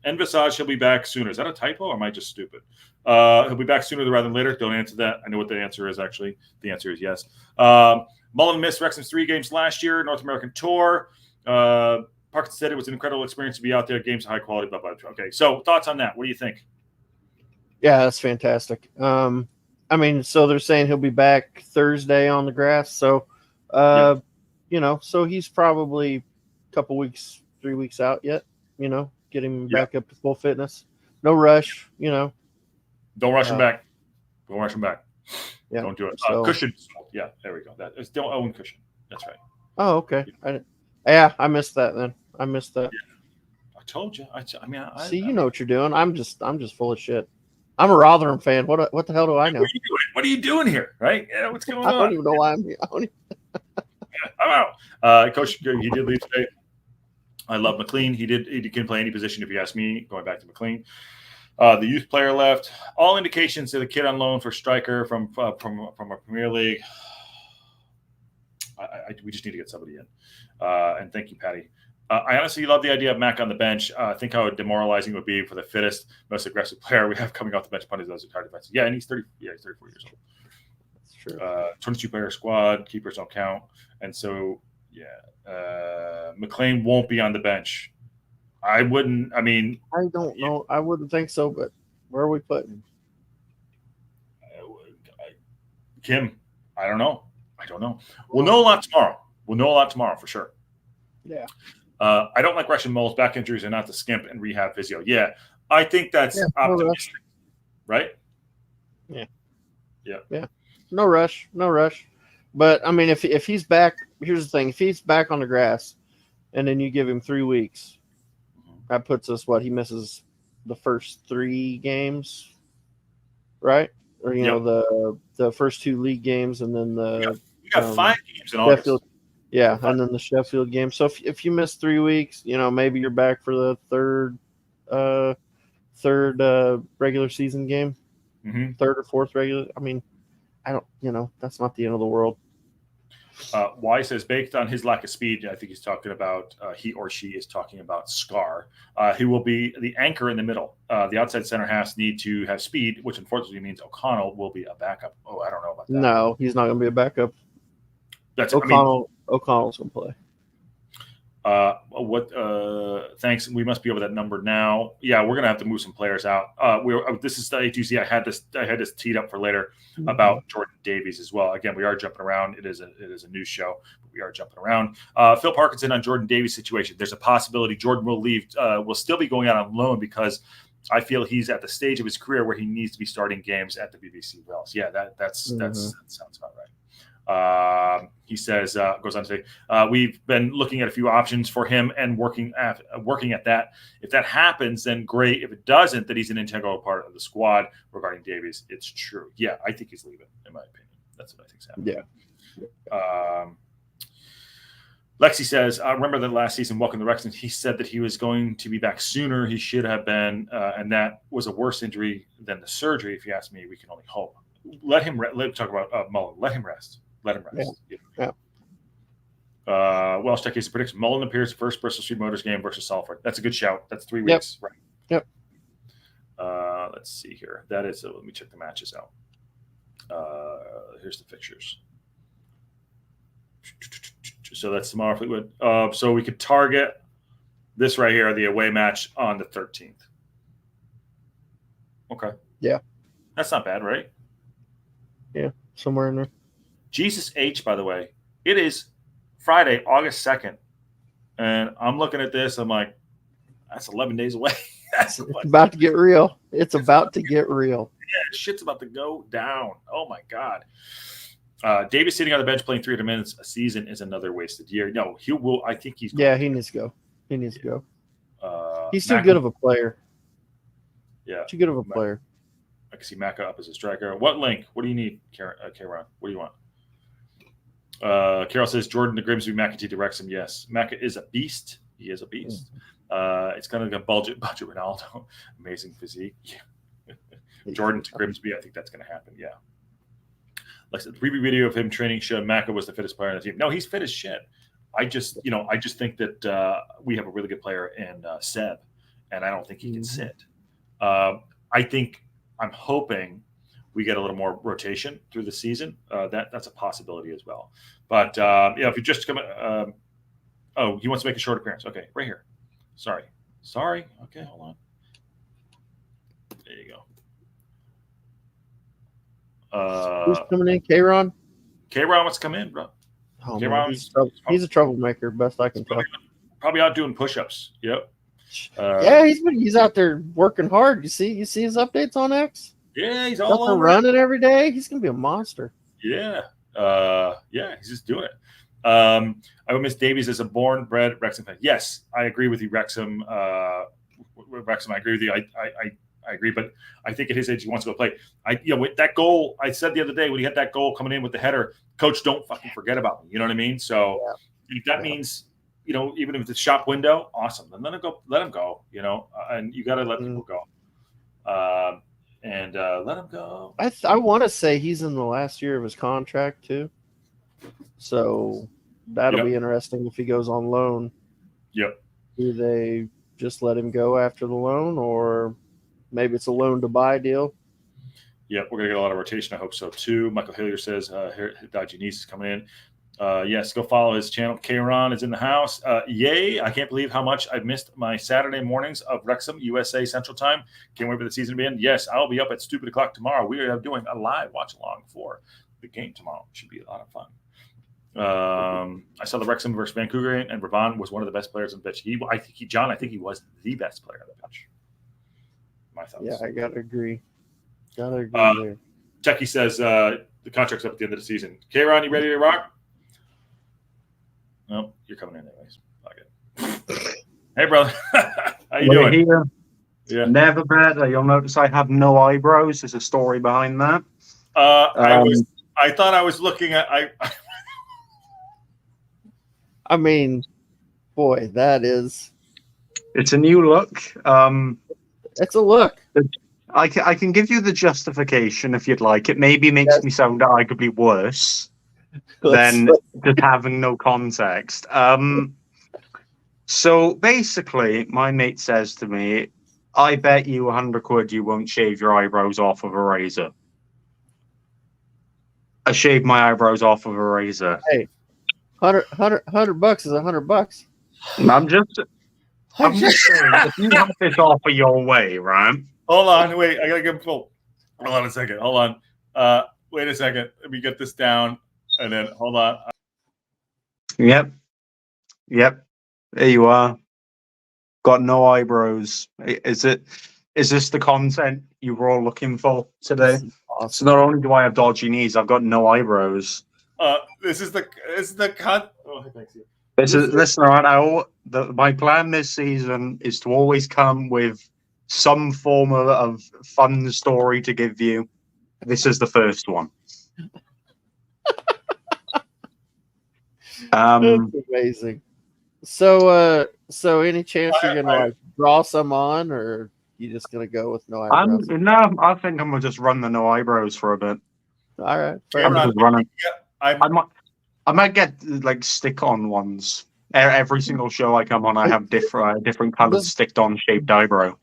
Envisage he'll be back sooner. Is that a typo or am I just stupid? He'll be back sooner rather than later. Don't answer that. I know what the answer is, actually. The answer is yes. Mullin missed Wrexham's 3 games last year, North American Tour. Parkinson said it was an incredible experience to be out there. Games of high quality, blah, blah, blah. Okay, so thoughts on that. What do you think? Yeah, that's fantastic. I mean, so they're saying he'll be back Thursday on the grass. So, so he's probably a couple weeks, 3 weeks out yet, get him back up to full fitness. No rush, Don't rush him back. Don't rush him back. Yeah. Don't do it. Cushion. Yeah, there we go. That is don't own cushion. That's right. Oh, okay. I missed that then. I missed that. Yeah. I told you. See, you know what you're doing. I'm just full of shit. I'm a Rotherham fan. What the hell do I know? What are you doing here? Right? Yeah, what's going on? I don't even know why I'm here. I'm out. Coach, he did leave today. I love McLean. He can play any position if you ask me. Going back to McLean. The youth player left. All indications that the kid on loan for striker from a Premier League. We just need to get somebody in. And thank you, Patty. I honestly love the idea of Mac on the bench. I think how demoralizing it would be for the fittest, most aggressive player we have coming off the bench. Pundit those retired defenses. Yeah, and he's 30. Yeah, he's 34 years old. That's true. 22-player squad. Keepers don't count. And so, McLean won't be on the bench. I wouldn't. I mean, I don't know. I wouldn't think so. But where are we putting him? Kim, I don't know. We'll know a lot tomorrow. For sure. Yeah. I don't like Russian Moles. Back injuries are not the skimp and rehab physio. Yeah, I think that's optimistic, right? Yeah. Yeah. No rush. But I mean, if he's back, here's the thing: if he's back on the grass, and then you give him 3 weeks, that puts us he misses the first 3 games, right? Or the first 2 league games, and then we got 5 games in August. Sheffield, and then the Sheffield game. So if you miss 3 weeks, maybe you're back for the third regular season game, 3rd or 4th regular. I mean, I don't, that's not the end of the world. Y says, based on his lack of speed, I think he's talking about, he or she is talking about Scarr. He will be the anchor in the middle. The outside center halves need to have speed, which unfortunately means O'Connell will be a backup. Oh, I don't know about that. No, he's not going to be a backup. That's O'Connell's going to play. Thanks. We must be over that number now. Yeah, we're gonna have to move some players out. This is the A2C. I had this teed up for later about Jordan Davies as well. Again, we are jumping around. It is a news show, but we are jumping around. Phil Parkinson on Jordan Davies' situation. There's a possibility Jordan will leave. Will still be going out on loan because I feel he's at the stage of his career where he needs to be starting games at the BBC Wells. Yeah, that sounds about right. He says, goes on to say, we've been looking at a few options for him and working at that. If that happens, then great. If it doesn't, then he's an integral part of the squad. Regarding Davies, it's true. Yeah, I think he's leaving, in my opinion. That's what I think's happening. Yeah. Lexi says, I remember that last season, welcome to Wrexham, he said that he was going to be back sooner. He should have been, and that was a worse injury than the surgery. If you ask me, we can only hope. Let him talk about Mullin. Let him rest. Let him rest. Yeah. Welsh Tech Case predicts Mullin appears first Bristol Street Motors game versus Salford. That's a good shout. That's 3 weeks. Right. Yep. Let's see here. That is. Let me check the matches out. Here's the fixtures. So that's tomorrow, Fleetwood. So we could target this right here, the away match on the 13th. Okay. Yeah. That's not bad, right? Yeah, somewhere in there. Jesus H, by the way, it is Friday, August 2nd. And I'm looking at this. I'm like, that's 11 days away. It's about to get real. It's about to get real. Yeah, shit's about to go down. Oh, my God. Davis sitting on the bench playing 300 minutes a season is another wasted year. No, he will. I think he's. Yeah, he needs to go. He needs to go. He's too good of a player. Yeah. Too good of a player. I can see Macca up as a striker. What link? What do you need, Karen? What do you want? Carol says Jordan to Grimsby, McAtee to Wrexham. Yes, Macca is a beast. He is a beast. It's kind of like a budget Ronaldo. Amazing physique. Yeah. Jordan to Grimsby. I think that's going to happen. Yeah. Like I said, the preview video of him training showed Macca was the fittest player on the team. No, he's fit as shit. I just think that we have a really good player in Seb, and I don't think he can sit. I'm hoping we get a little more rotation through the season. That's a possibility as well. But if you just come, he wants to make a short appearance. Okay, right here. Sorry. Okay, hold on. There you go. Who's coming in? K-Ron? K-Ron wants to come in, bro. Oh, man, he's a troublemaker, best I can tell. Probably out doing push-ups. Yep. Yeah, he's out there working hard. You see his updates on X? Yeah, he's all over running every day. He's gonna be a monster. Yeah. He's just doing it. I would miss Davies as a born-bred Wrexham fan. Yes, I agree with you, Wrexham. Wrexham, I agree with you. I agree, but I think at his age he wants to go play. With that goal, I said the other day when he had that goal coming in with the header, coach, don't fucking forget about me. You know what I mean? So if that means, even if it's a shop window, awesome. Then let him go. And you got to let people go. Let him go. I want to say he's in the last year of his contract too. So that'll be interesting if he goes on loan. Yep. Do they just let him go after the loan, or maybe it's a loan to buy deal? Yep, we're gonna get a lot of rotation. I hope so too. Michael Hillier says Dodgy Niece is coming in. Yes, go follow his channel. K-Ron is in the house. Yay. I can't believe how much I've missed my Saturday mornings of Wrexham, USA Central Time. Can't wait for the season to begin. Yes, I'll be up at stupid o'clock tomorrow. We are doing a live watch along for the game tomorrow. Should be a lot of fun. I saw the Wrexham versus Vancouver game, and Ravon was one of the best players on the pitch. I think he was the best player on the pitch. My thoughts. Yeah, I gotta agree. There. Techie says the contract's up at the end of the season. K-Ron, you ready to rock? No, you're coming in anyways. Okay. Hey, brother. How you doing? Here. Yeah. Never better. You'll notice I have no eyebrows. There's a story behind that. I thought I was looking at. I mean, boy, that is. It's a new look. It's a look. I can give you the justification if you'd like. It maybe makes me sound arguably worse. than just having no context. So basically, my mate says to me, I bet you 100 quid you won't shave your eyebrows off of a razor. I shaved my eyebrows off of a razor. Hey, $100 is $100. I'm just saying, if you have this offer your way, right? Hold on, wait. I gotta get full. Hold on a second. Hold on. Wait a second. Let me get this down, and then hold on. Yep. There you are. Got no eyebrows. Is this the content you were all looking for today? Awesome. So not only do I have dodgy knees, I've got no eyebrows. This is the cut. Oh, thanks you. Listen, all right. My plan this season is to always come with some form of fun story to give you. This is the first one. That's amazing. So any chance you're gonna like draw some on, or you just gonna go with no eyebrows? I think I'm gonna just run the no eyebrows for a bit. All right, I'm just running. I might get like stick-on ones. Every single show I come on, I have different colored sticked-on shaped eyebrow.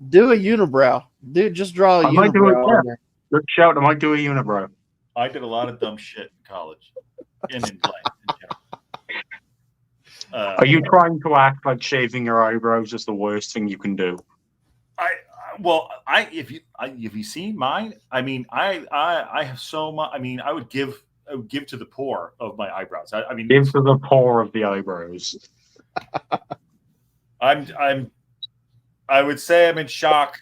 Do a unibrow, dude. Just draw a unibrow on there. Good shout! I might do a unibrow. I did a lot of dumb shit in college, and in life in general. Are you trying to act like shaving your eyebrows is the worst thing you can do? If you see mine, I mean, I have so much. I mean, I would give to the poor of my eyebrows. I mean, give to the poor of the eyebrows. I would say I'm in shock,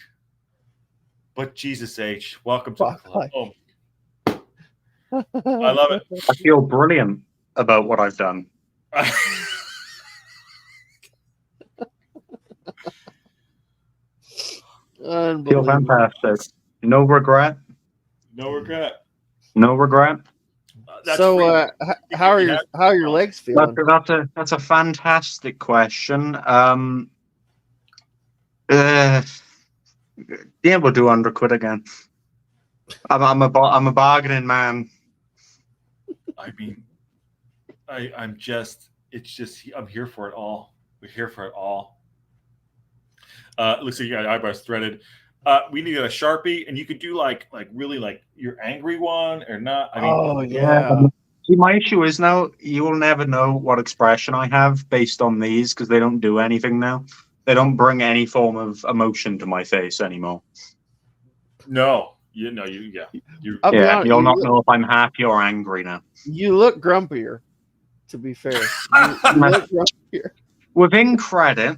but Jesus H, welcome to the club. Oh. I love it. I feel brilliant about what I've done. Feel fantastic. No regret. No regret. No regret. So, how are your legs feeling? That's a fantastic question. Yeah, we'll do 100 quid again. I'm a bargaining man. I mean, I'm here for it all. We're here for it all. Looks like you got eyebrows threaded. We need a Sharpie, and you could do like really like your angry one or not. I mean, yeah. See, my issue is now you will never know what expression I have based on these because they don't do anything now. They don't bring any form of emotion to my face anymore. No, you'll not know if I'm happy or angry now. You look grumpier, to be fair. You look grumpier. Within credit,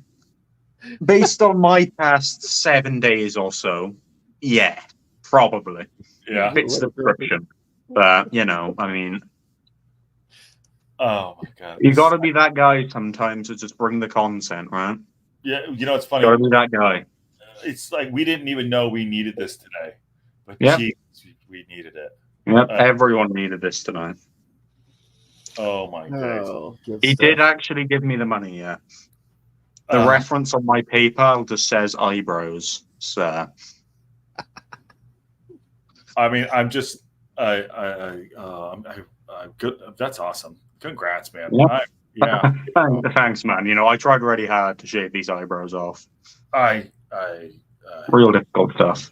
based on my past 7 days or so, yeah, probably. Yeah. Fits the description. But, I mean... Oh, my God. You got to be that guy sometimes to just bring the content, right? Yeah, it's funny. Got to be that guy. It's like we didn't even know we needed this today. But geez, we needed it. Yep, everyone needed this tonight. Oh, my God. He did actually give me the money, yeah. The reference on my PayPal just says eyebrows, so... I mean, I'm just... I'm good. That's awesome. Congrats, man. Yep. Thanks, man. I tried really hard to shave these eyebrows off. Real difficult stuff.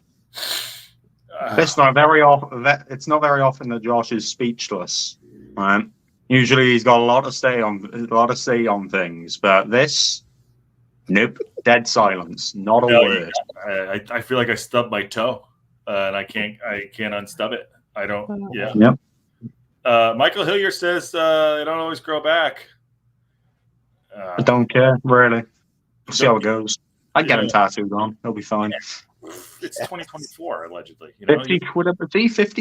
It's not very often that Josh is speechless, right? Usually he's got a lot to say on things, but this, nope, dead silence, not a word. I feel like I stubbed my toe, and I can't unstub it. I don't. Yeah. Yep. Michael Hillier says they don't always grow back. I don't care, really. We'll see how it goes. I get him tattooed on. He'll be fine. It's 2024, allegedly. 50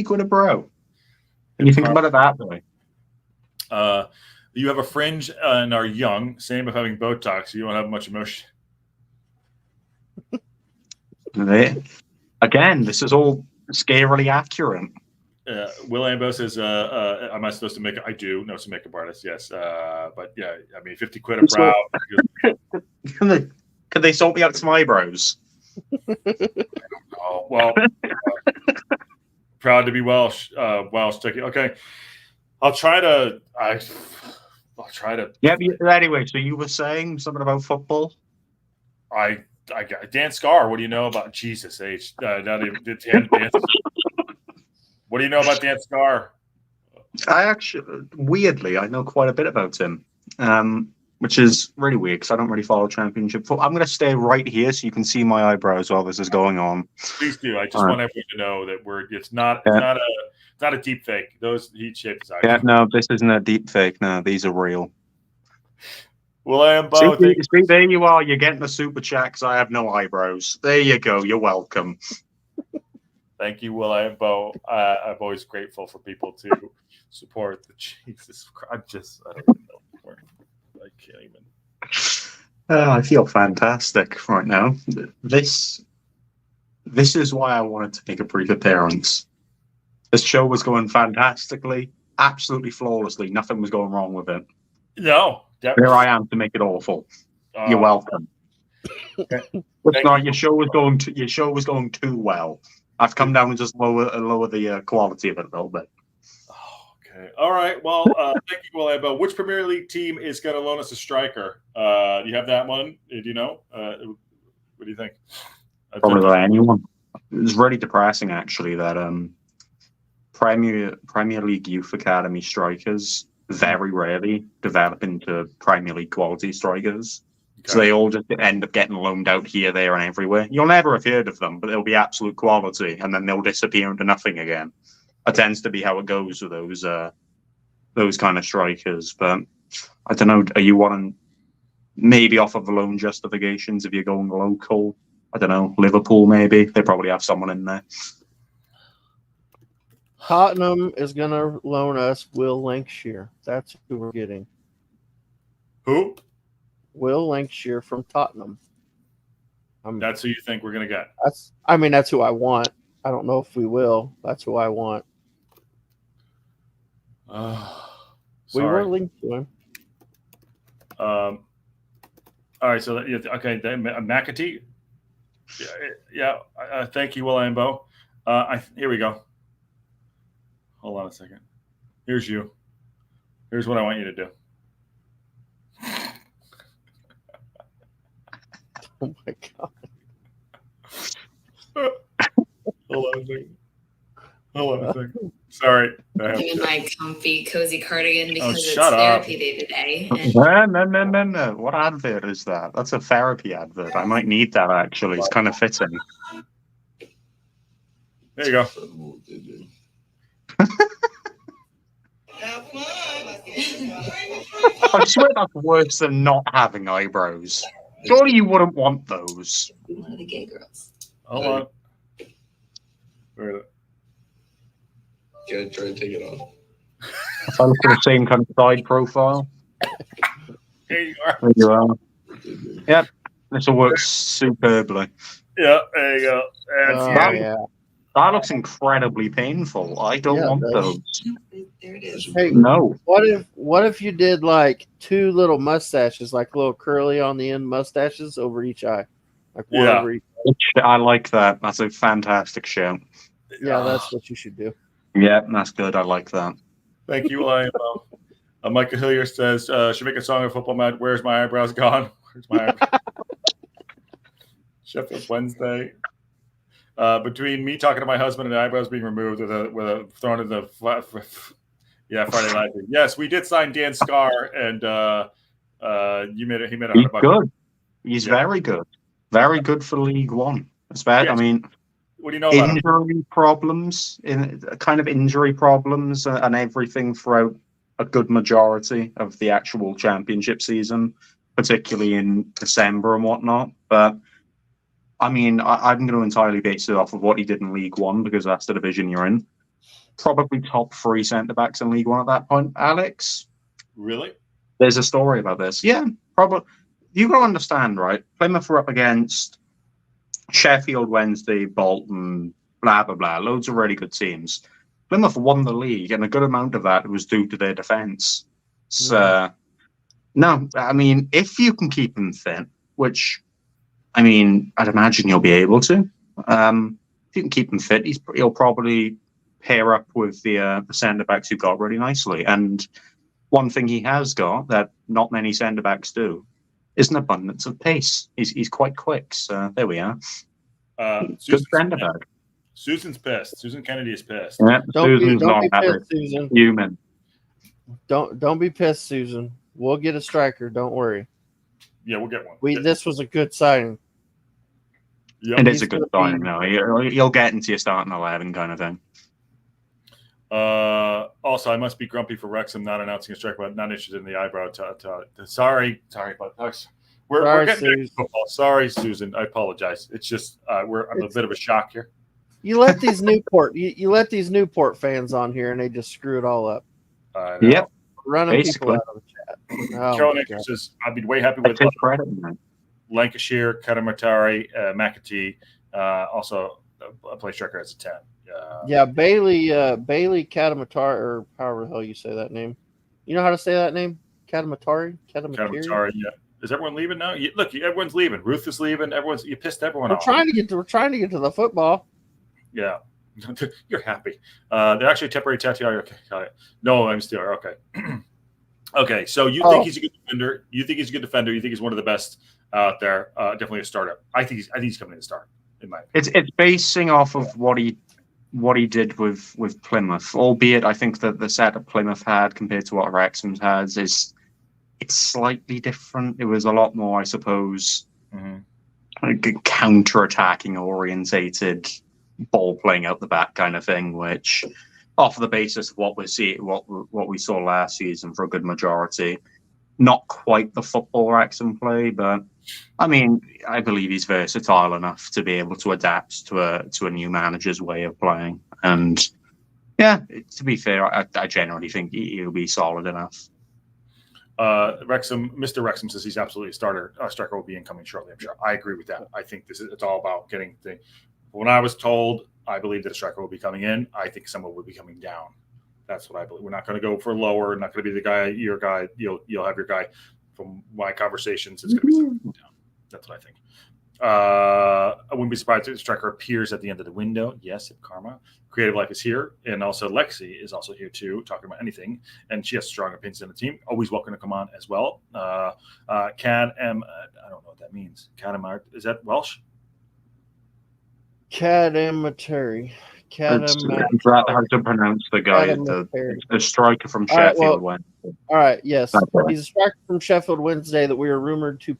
quid a bro. And you think about it that way. You have a fringe and are young. Same of having Botox. You don't have much emotion. Again, this is all scarily accurate. Will Ambo says, am I supposed to make it? I do know some makeup artists, yes. But yeah, I mean, 50 quid a brow. Could they sort me out some eyebrows? Oh, well, proud to be Welsh. Welsh, okay. I'll try to. Yeah. Anyway, so you were saying something about football. I got Dan Scarr. What do you know about Jesus H? Not even Dan. What do you know about Dan Scarr? I actually, weirdly, I know quite a bit about him, which is really weird because I don't really follow Championship football. I'm going to stay right here so you can see my eyebrows while this is going on. Please do. I just want everyone to know that it's not a deep fake. Those heat shaped eyebrows. Yeah, no, this isn't a deep fake. No, these are real. Well, I am both. See, there you are. You're getting a super chat because I have no eyebrows. There you go. You're welcome. Thank you, Will. I am Bo. I'm always grateful for people to support the Jesus Christ. I don't know. I can't even. I feel fantastic right now. This is why I wanted to make a brief appearance. This show was going fantastically, absolutely flawlessly. Nothing was going wrong with it. No. Here I am to make it awful. You're welcome. It's not your show was going too well. I've come down and just lower the quality of it a little bit. Okay. All right. Well, thank you, Will Ambo. Which Premier League team is going to loan us a striker? Do you have that one? Do you know? What do you think? Probably anyone. It was really depressing, actually, that Premier League Youth Academy strikers very rarely develop into Premier League quality strikers. Okay. So they all just end up getting loaned out here, there, and everywhere. You'll never have heard of them, but they'll be absolute quality, and then they'll disappear into nothing again. It tends to be how it goes with those kind of strikers. But I don't know. Are you wanting maybe off of the loan justifications if you're going local? I don't know. Liverpool, maybe. They probably have someone in there. Tottenham is going to loan us Will Lancashire. That's who we're getting. Who? Will Lancashire from Tottenham. That's who you think we're going to get? That's who I want. I don't know if we will. That's who I want. We were linked to him. All right. So, okay. McAtee. Yeah. Thank you, Will Ambo. Here we go. Hold on a second. Here's you. Here's what I want you to do. Oh my God. Hold on a second. Sorry. I'm in my comfy, cozy cardigan because it's shut therapy up. day today. No. What advert is that? That's a therapy advert. I might need that, actually. It's kind of fitting. There you go. I swear that's worse than not having eyebrows. Surely you wouldn't want those. One of the gay girls. Hold on. Where is it? Gotta try to take it off. If I look at the same kind of side profile. There you are. There you are. Yep. This will work superbly. Yeah, there you go. That looks incredibly painful. I don't want those. There it is. Hey, no. What if you did like two little mustaches, like little curly on the end mustaches over each eye? Like one over each eye. I like that. That's a fantastic show. Yeah, that's what you should do. Yeah, that's good. I like that. Thank you, IMO. Michael Hillier says, should make a song of football match. Where's my eyebrows gone? Where's my eyebrows? Sheffield Wednesday. Between me talking to my husband and the eyebrows being removed with a thrown in the Friday night. Yes, we did sign Dan Scarr, and he made $100. He's good. He's very good. Very good for League One. It's bad. Yes. I mean, what do you know about injury problems, injury problems, and everything throughout a good majority of the actual championship season, particularly in December and whatnot. But I mean, I'm going to entirely base it off of what he did in League One because that's the division you're in. Probably top 3 centre-backs in League One at that point. Alex? Really? There's a story about this. Yeah, probably. You've got to understand, right? Plymouth were up against Sheffield Wednesday, Bolton, blah, blah, blah. Loads of really good teams. Plymouth won the league, and a good amount of that was due to their defence. So, no, I mean, if you can keep him fit, which, I mean, I'd imagine you'll be able to. If you can keep him fit, he'll probably pair up with the centre backs you've got really nicely. And one thing he has got that not many centre backs do is an abundance of pace. He's quite quick. So there we are. Good centre back. Susan's pissed. Susan Kennedy is pissed. Yeah, Don't Susan's be not pissed, Susan. human. Don't be pissed, Susan. We'll get a striker. Don't worry. Yeah, we'll get one. This was a good signing. Yep. It is a good signing, though. You'll get into your starting 11 kind of thing. Also, I must be grumpy for Wrexham not announcing a strike, but not interested in the eyebrow. Sorry, but we're getting back to football. Sorry, Susan. I apologize. It's just I'm a bit of a shock here. You let these Newport fans on here, and they just screw it all up. Yep, running basically. people out of the chat. Oh, Carol Nichols says, I'd be way happy with Lancashire, Katamatari, McAtee, also a play striker as a 10. Yeah, Bailey Katamatari, or however the hell you say that name. You know how to say that name? Katamatari? Katamatari, yeah. Is everyone leaving now? Look, everyone's leaving. Ruth is leaving. You pissed everyone off. We're trying to get to the football. Yeah. You're happy. They're actually temporary tattoo. Okay, got it. No, I'm still okay. Okay, so you think he's a good defender? You think he's a good defender? You think he's one of the best out there? Definitely a startup. I think he's coming in to start. In my opinion, it's basing off of what he did with Plymouth, albeit I think that the setup Plymouth had compared to what Wrexham's has it's slightly different. It was a lot more, I suppose, counter-attacking orientated, ball playing out the back kind of thing, which off the basis of what we saw last season for a good majority, not quite the football Wrexham play, but I mean, I believe he's versatile enough to be able to adapt to a new manager's way of playing. And yeah, to be fair, I generally think he'll be solid enough. Mr. Wrexham says he's absolutely a starter. Striker will be incoming shortly, I'm sure. I agree with that. I think it's all about getting the. When I was told, I believe that a striker will be coming in. I think someone will be coming down. That's what I believe. We're not going to go for lower. Not going to be the guy, your guy. You'll have your guy. From my conversations, it's going to be someone down. That's what I think. I wouldn't be surprised if the striker appears at the end of the window. Yes, if Karma. Creative Life is here. And also Lexi is also here too, talking about anything. And she has strong opinions on the team. Always welcome to come on as well. I don't know what that means. Is that Welsh? Katamatari. It's rather hard to pronounce the guy, the striker from Sheffield Wednesday. All right, yes. He's a striker from Sheffield Wednesday that we are rumored to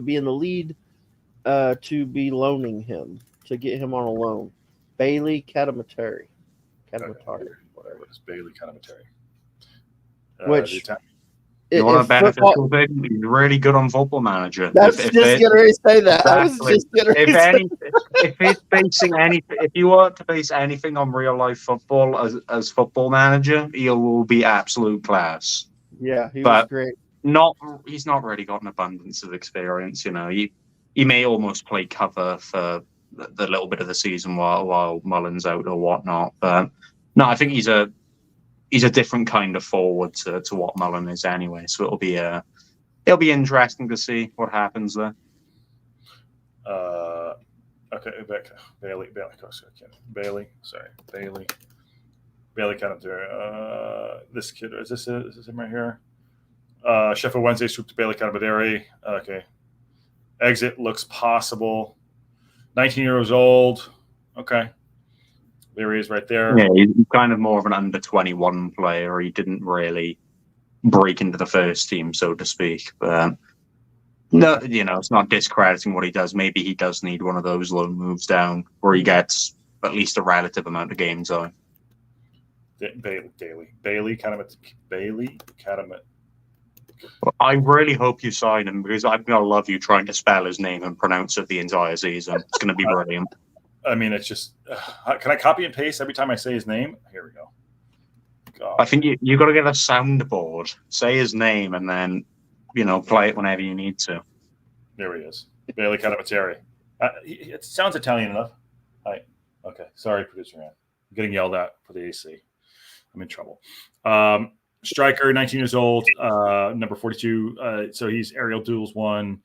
be in the lead to be loaning him, to get him on a loan. Bailey Katamatari. Whatever it is, Bailey Katamatari. Which... You want a beneficial thing? He's really good on Football Manager. That's just getting ready to say that. Exactly. I was just getting ready to say that. If you want to base anything on real life football as Football Manager, he will be absolute class. Yeah, was great. He's not really got an abundance of experience. You know, he may almost play cover for the little bit of the season while Mullin's out or whatnot. But no, I think he's a different kind of forward to what Mullin is anyway. So it'll be interesting to see what happens there. Okay, Bailey kind of there. This kid, is this him right here? Sheffield Wednesday swoop to Bailey Katamatari. Okay. Exit looks possible. 19 years old. Okay. There he is right there. Yeah, he's kind of more of an under-21 player. He didn't really break into the first team, so to speak. But no, it's not discrediting what he does. Maybe he does need one of those loan moves down where he gets at least a relative amount of game time. Bailey Katamat. I really hope you sign him because I'm going to love you trying to spell his name and pronounce it the entire season. It's going to be brilliant. I mean, it's just, can I copy and paste every time I say his name? Here we go. God. I think you got to get a soundboard, say his name, and then, play it whenever you need to. There he is. Bailey Katamatari. It sounds Italian enough. Okay. Sorry, producer man. I'm getting yelled at for the AC. I'm in trouble. Striker, 19 years old, number 42. So he's aerial duels won.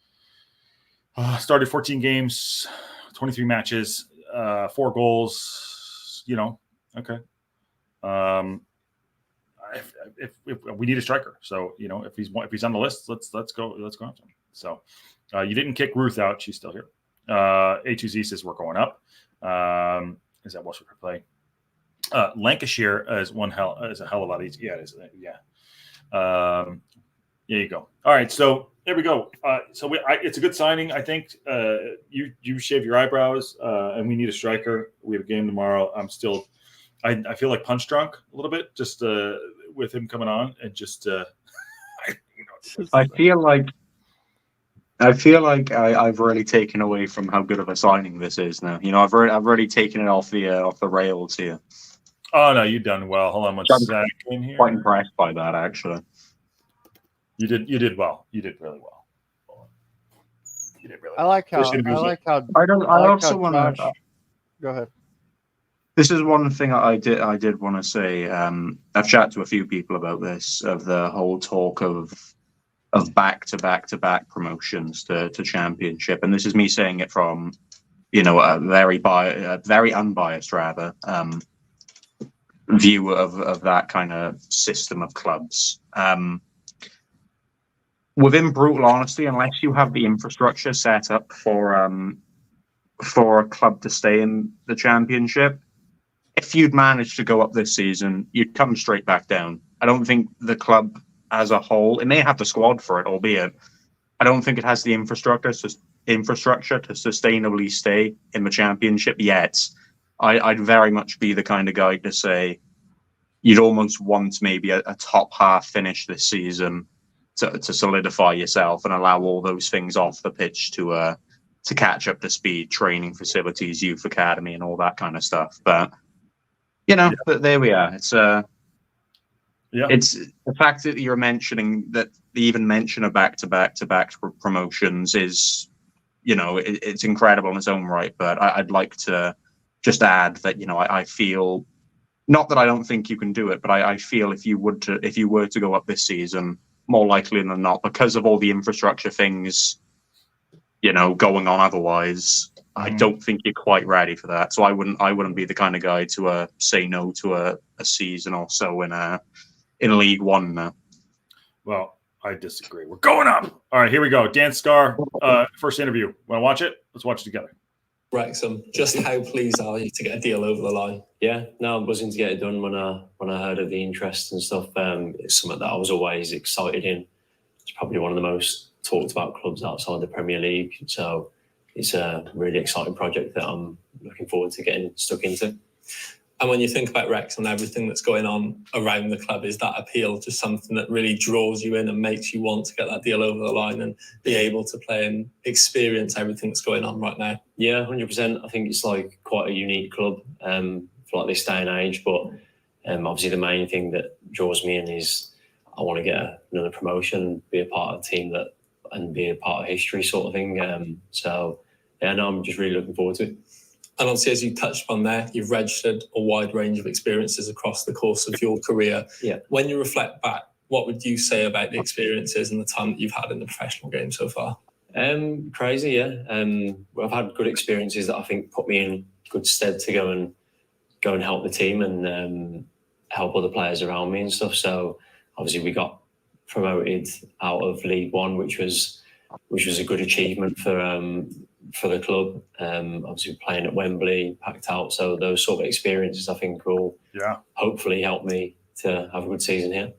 Started 14 games, 23 matches. 4 goals, okay. If we need a striker, so if he's on the list, let's go after him. So you didn't kick Ruth out; she's still here. A2Z says we're going up. Is that what we play? Lancashire is a hell of a lot easier. Yeah, it is. Yeah. There you go. All right, so there we go. It's a good signing, I think. You shave your eyebrows, and we need a striker. We have a game tomorrow. I feel like punch drunk a little bit, just with him coming on, and just. I feel like I've really taken away from how good of a signing this is now. I've already taken it off the rails here. Oh no, you've done well. Hold on one second here. Quite impressed by that, actually. You did well. You did really well. You did really well. I like how. Go ahead. This is one thing I did want to say. I've chatted to a few people about this, of the whole talk of back-to-back promotions to championship, and this is me saying it from a very unbiased view of that kind of system of clubs. Within brutal honesty, unless you have the infrastructure set up for a club to stay in the championship, if you'd managed to go up this season, you'd come straight back down. I don't think the club as a whole, it may have the squad for it, albeit I don't think it has the infrastructure to sustainably stay in the championship yet. I'd very much be the kind of guy to say you'd almost want maybe a top half finish this season to solidify yourself and allow all those things off the pitch to catch up to speed, training facilities, youth academy, and all that kind of stuff. But but there we are. It's It's the fact that you're mentioning that the even mention of back-to-back promotions is, it's incredible in its own right. But I'd like to just add that, I feel, not that I don't think you can do it, but I feel if you were to go up this season, more likely than not, because of all the infrastructure things, going on otherwise, I don't think you're quite ready for that. So I wouldn't be the kind of guy to say no to a season or so in League One now. Well, I disagree. We're going up. All right, here we go. Dan Scarr, first interview. Want to watch it? Let's watch it together. Wrexham, just how pleased are you to get a deal over the line? Yeah, no, I'm buzzing to get it done when I heard of the interest and stuff. It's something that I was always excited in. It's probably one of the most talked about clubs outside the Premier League. So it's a really exciting project that I'm looking forward to getting stuck into. And when you think about Wrexham and everything that's going on around the club, is that appeal just something that really draws you in and makes you want to get that deal over the line and be able to play and experience everything that's going on right now? Yeah, 100%. I think it's like quite a unique club for like this day and age. But obviously the main thing that draws me in is I want to get another promotion, be a part of a team and be a part of history sort of thing. So yeah, no, I'm just really looking forward to it. And obviously, as you touched on there, you've registered a wide range of experiences across the course of your career. Yeah. When you reflect back, what would you say about the experiences and the time that you've had in the professional game so far? Crazy, yeah. I've had good experiences that I think put me in good stead to go and help the team and help other players around me and stuff. So obviously, we got promoted out of League One, which was a good achievement for the club. Obviously playing at Wembley, packed out. So those sort of experiences I think will hopefully help me to have a good season here.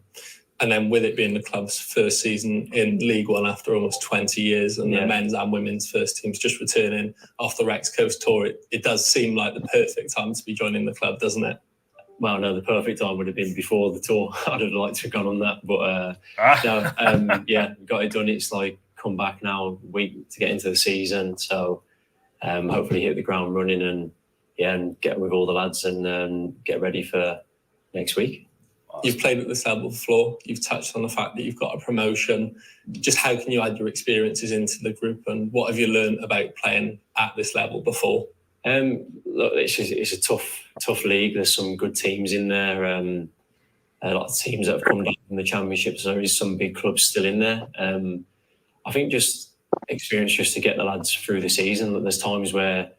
And then with it being the club's first season in League One after almost 20 years and the men's and women's first teams just returning off the Rex Coast tour, it does seem like the perfect time to be joining the club, doesn't it? Well, no, the perfect time would have been before the tour. I'd have liked to have gone on that. But got it done. It's like come back now, week to get into the season. So hopefully hit the ground running and get with all the lads and get ready for next week. You've played at this level before. You've touched on the fact that you've got a promotion. Just how can you add your experiences into the group and what have you learned about playing at this level before? Look, it's a tough league. There's some good teams in there. A lot of teams that have come down from the Championship. So there is some big clubs still in there. I think just experience just to get the lads through the season. There's times where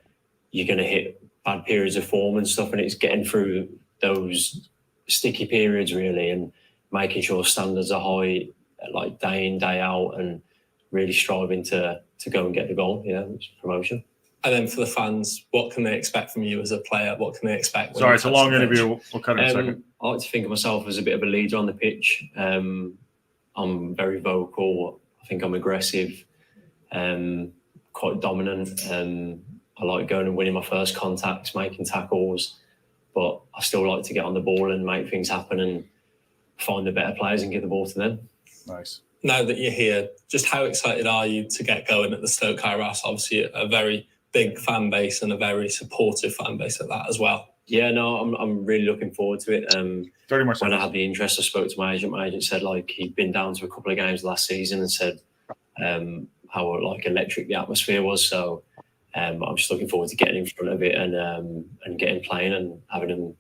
you're going to hit bad periods of form and stuff, and it's getting through those sticky periods really, and making sure standards are high, like day in, day out, and really striving to go and get the goal. Yeah, it's promotion. And then for the fans, what can they expect from you as a player? What can they expect? Sorry, it's a long interview. We'll cut it in a second. I like to think of myself as a bit of a leader on the pitch. I'm very vocal. I think I'm aggressive, quite dominant. I like going and winning my first contacts, making tackles, but I still like to get on the ball and make things happen and find the better players and give the ball to them. Nice. Now that you're here, just how excited are you to get going at the Stoke Kairos? Obviously, a very big fan base and a very supportive fan base at that as well. Yeah, no, I'm really looking forward to it. 30 more seconds. When I had the interest, I spoke to my agent. My agent said like he'd been down to a couple of games last season and said how like electric the atmosphere was. So I'm just looking forward to getting in front of it and getting playing and having them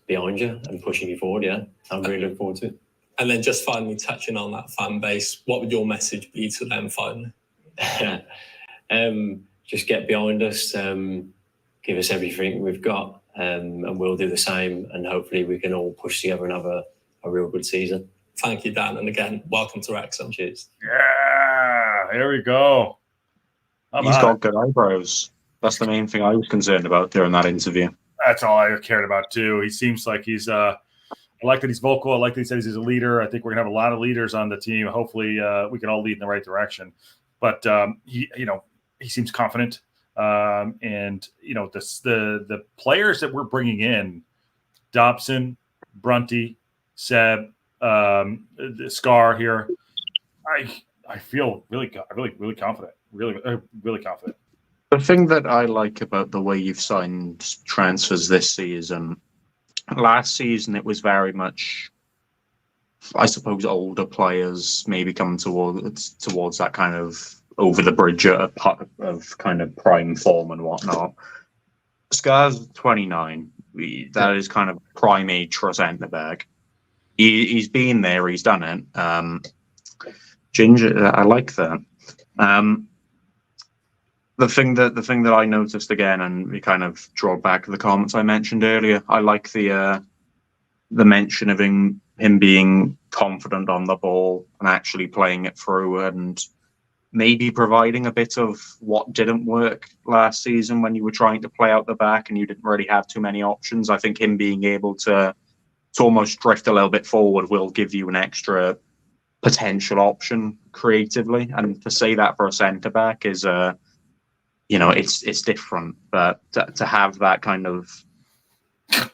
behind you and pushing you forward. Yeah, I'm really looking forward to it. And then just finally touching on that fan base, what would your message be to them finally? Just get behind us, give us everything we've got, and we'll do the same. And hopefully we can all push together and have a real good season. Thank you, Dan. And again, welcome to Wrexham. Cheers. Yeah, here we go. He's got good eyebrows. That's the main thing I was concerned about during that interview. That's all I cared about too. He seems like he's I like that he's vocal. I like that he says he's a leader. I think we're gonna have a lot of leaders on the team. Hopefully we can all lead in the right direction. But he seems confident. And the players that we're bringing in, Dobson, Brunty, Seb, Scarr here, I feel really confident. Really confident. The thing that I like about the way you've signed transfers this season, last season it was very much, I suppose, older players maybe coming towards that kind of over the bridge of kind of prime form and whatnot. Scarr's 29. That is kind of prime age for a centre-back. He's been there. He's done it. Ginger, I like that. The thing that I noticed again, and we kind of draw back to the comments I mentioned earlier, I like the mention of him being confident on the ball and actually playing it through and maybe providing a bit of what didn't work last season when you were trying to play out the back and you didn't really have too many options. I think him being able to almost drift a little bit forward will give you an extra potential option creatively. And to say that for a centre-back is, it's different. But to have that kind of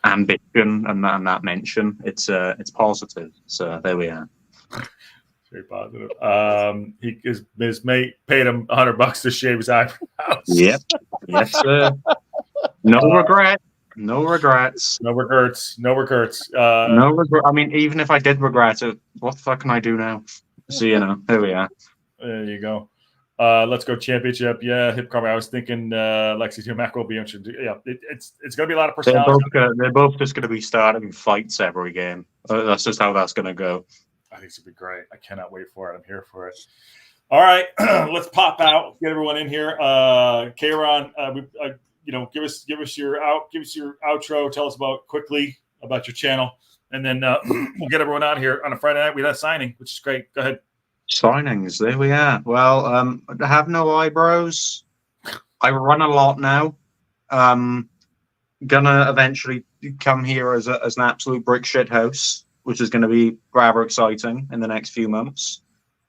ambition and that mention, it's positive. So there we are. Very positive. His mate paid him $100 to shave his eyebrows. Yep. Yes, sir. No regret. No regrets. No regrets. No regrets. No regret. I mean, even if I did regret it, what the fuck can I do now? So, there we are. There you go. Let's go championship. Yeah, hip karma. I was thinking Lexington Mac will be interesting. Yeah, it's going to be a lot of personality. They're both just going to be starting fights every game. That's just how that's going to go. I think it's going to be great. I cannot wait for it. I'm here for it. All right, let's pop out. Get everyone in here. Kayron, give us your outro. Tell us quickly about your channel, and then we'll get everyone out here on a Friday night. We had a signing, which is great. Go ahead. Signings. There we are. Well, I have no eyebrows. I run a lot now. Gonna eventually come here as an absolute brick shit house, which is going to be rather exciting in the next few months.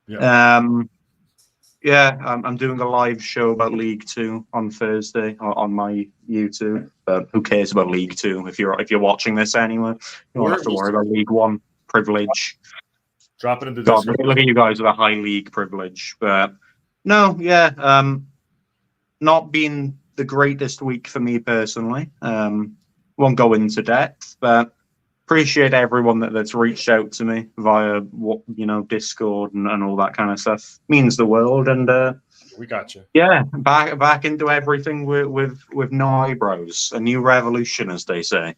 Yeah. I'm doing a live show about League Two on Thursday on my YouTube. But who cares about League Two if you're watching this anyway? You don't have to worry about League One privilege. Drop it into the God, look at you guys with a high league privilege. But no, not been the greatest week for me personally. Won't go into depth, but appreciate everyone that's reached out to me via Discord and all that kind of stuff. Means the world. And we got you. Yeah, back into everything with no eyebrows. A new revolution, as they say.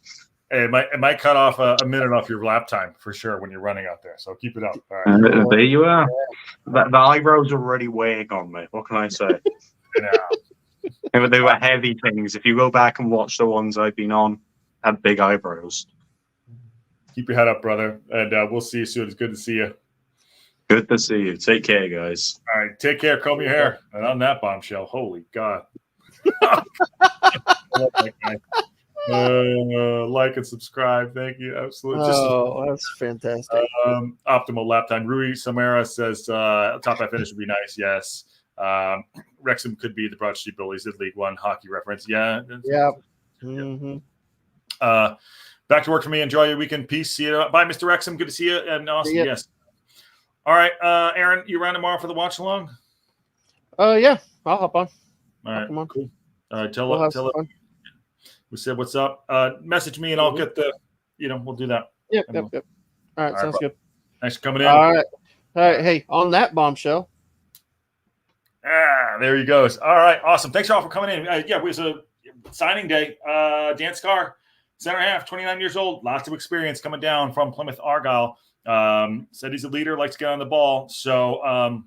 Hey, it might cut off a minute off your lap time for sure when you're running out there. So keep it up. All right. There you are. The eyebrows are already weighing on me. What can I say? They were heavy things. If you go back and watch the ones I've been on, had big eyebrows. Keep your head up, brother. And we'll see you soon. It's good to see you. Good to see you. Take care, guys. All right. Take care. Comb your hair. And on that bombshell, holy God. Like and subscribe. Thank you. Absolutely. That's fantastic. Optimal lap time. Rui Samara says top half finish would be nice. Yes. Wrexham could be the Broad Street Bullies at League One hockey reference. Yeah. Yeah. Mm-hmm. Back to work for me. Enjoy your weekend. Peace. See you. Bye, Mr. Wrexham. Good to see you. And Austin. Yes. All right. Aaron, you around tomorrow for the watch along? Yeah. I'll hop on. All right. Come on. Cool. Tell it. We said what's up. Message me and I'll get the. We'll do that. Yep. All right. Sounds good. Thanks for coming in. All right. Hey, on that bombshell. There he goes. All right. Awesome. Thanks all for coming in. It was a signing day. Dan Scarr, center half, 29 years old, lots of experience coming down from Plymouth Argyle. Said he's a leader, likes to get on the ball. So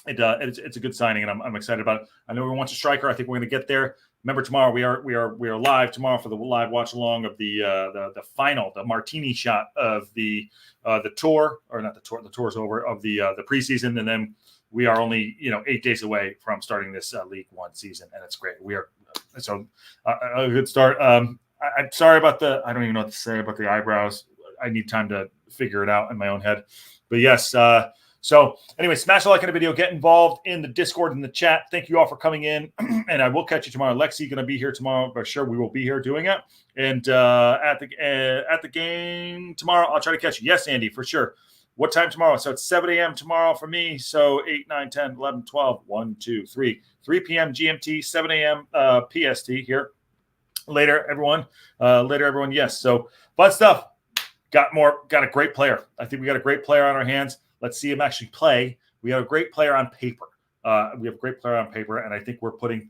it's a good signing, and I'm excited about it. I know we want a striker. I think we're going to get there. Remember, tomorrow we are live tomorrow for the live watch along of the final, the martini shot of the tour, or not the tour. The tour's over, of the preseason, and then we are only 8 days away from starting this League One season, and it's great. We are a good start. I'm sorry about I don't even know what to say about the eyebrows. I need time to figure it out in my own head. But yes, so anyway, smash a like on the video. Get involved in the Discord and the chat. Thank you all for coming in. And I will catch you tomorrow. Lexi going to be here tomorrow. For sure, we will be here doing it. And at the game tomorrow, I'll try to catch you. Yes, Andy, for sure. What time tomorrow? So it's 7 a.m. tomorrow for me. So 8, 9, 10, 11, 12, 1, 2, 3. 3 p.m. GMT, 7 a.m. PST here. Later, everyone. Yes. So fun stuff. Got a great player. I think we got a great player on our hands. Let's see him actually play. We have a great player on paper. And I think we're putting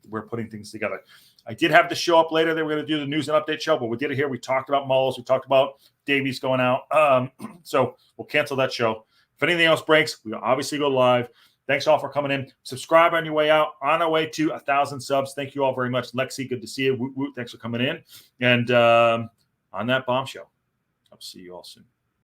things together. I did have the show up later. They were going to do the news and update show, but we did it here. We talked about Mullis. We talked about Davies going out. So we'll cancel that show. If anything else breaks, we'll obviously go live. Thanks all for coming in. Subscribe on your way out. On our way to 1,000 subs. Thank you all very much. Lexi, good to see you. Woot, woot. Thanks for coming in. And on that bombshell, I'll see you all soon.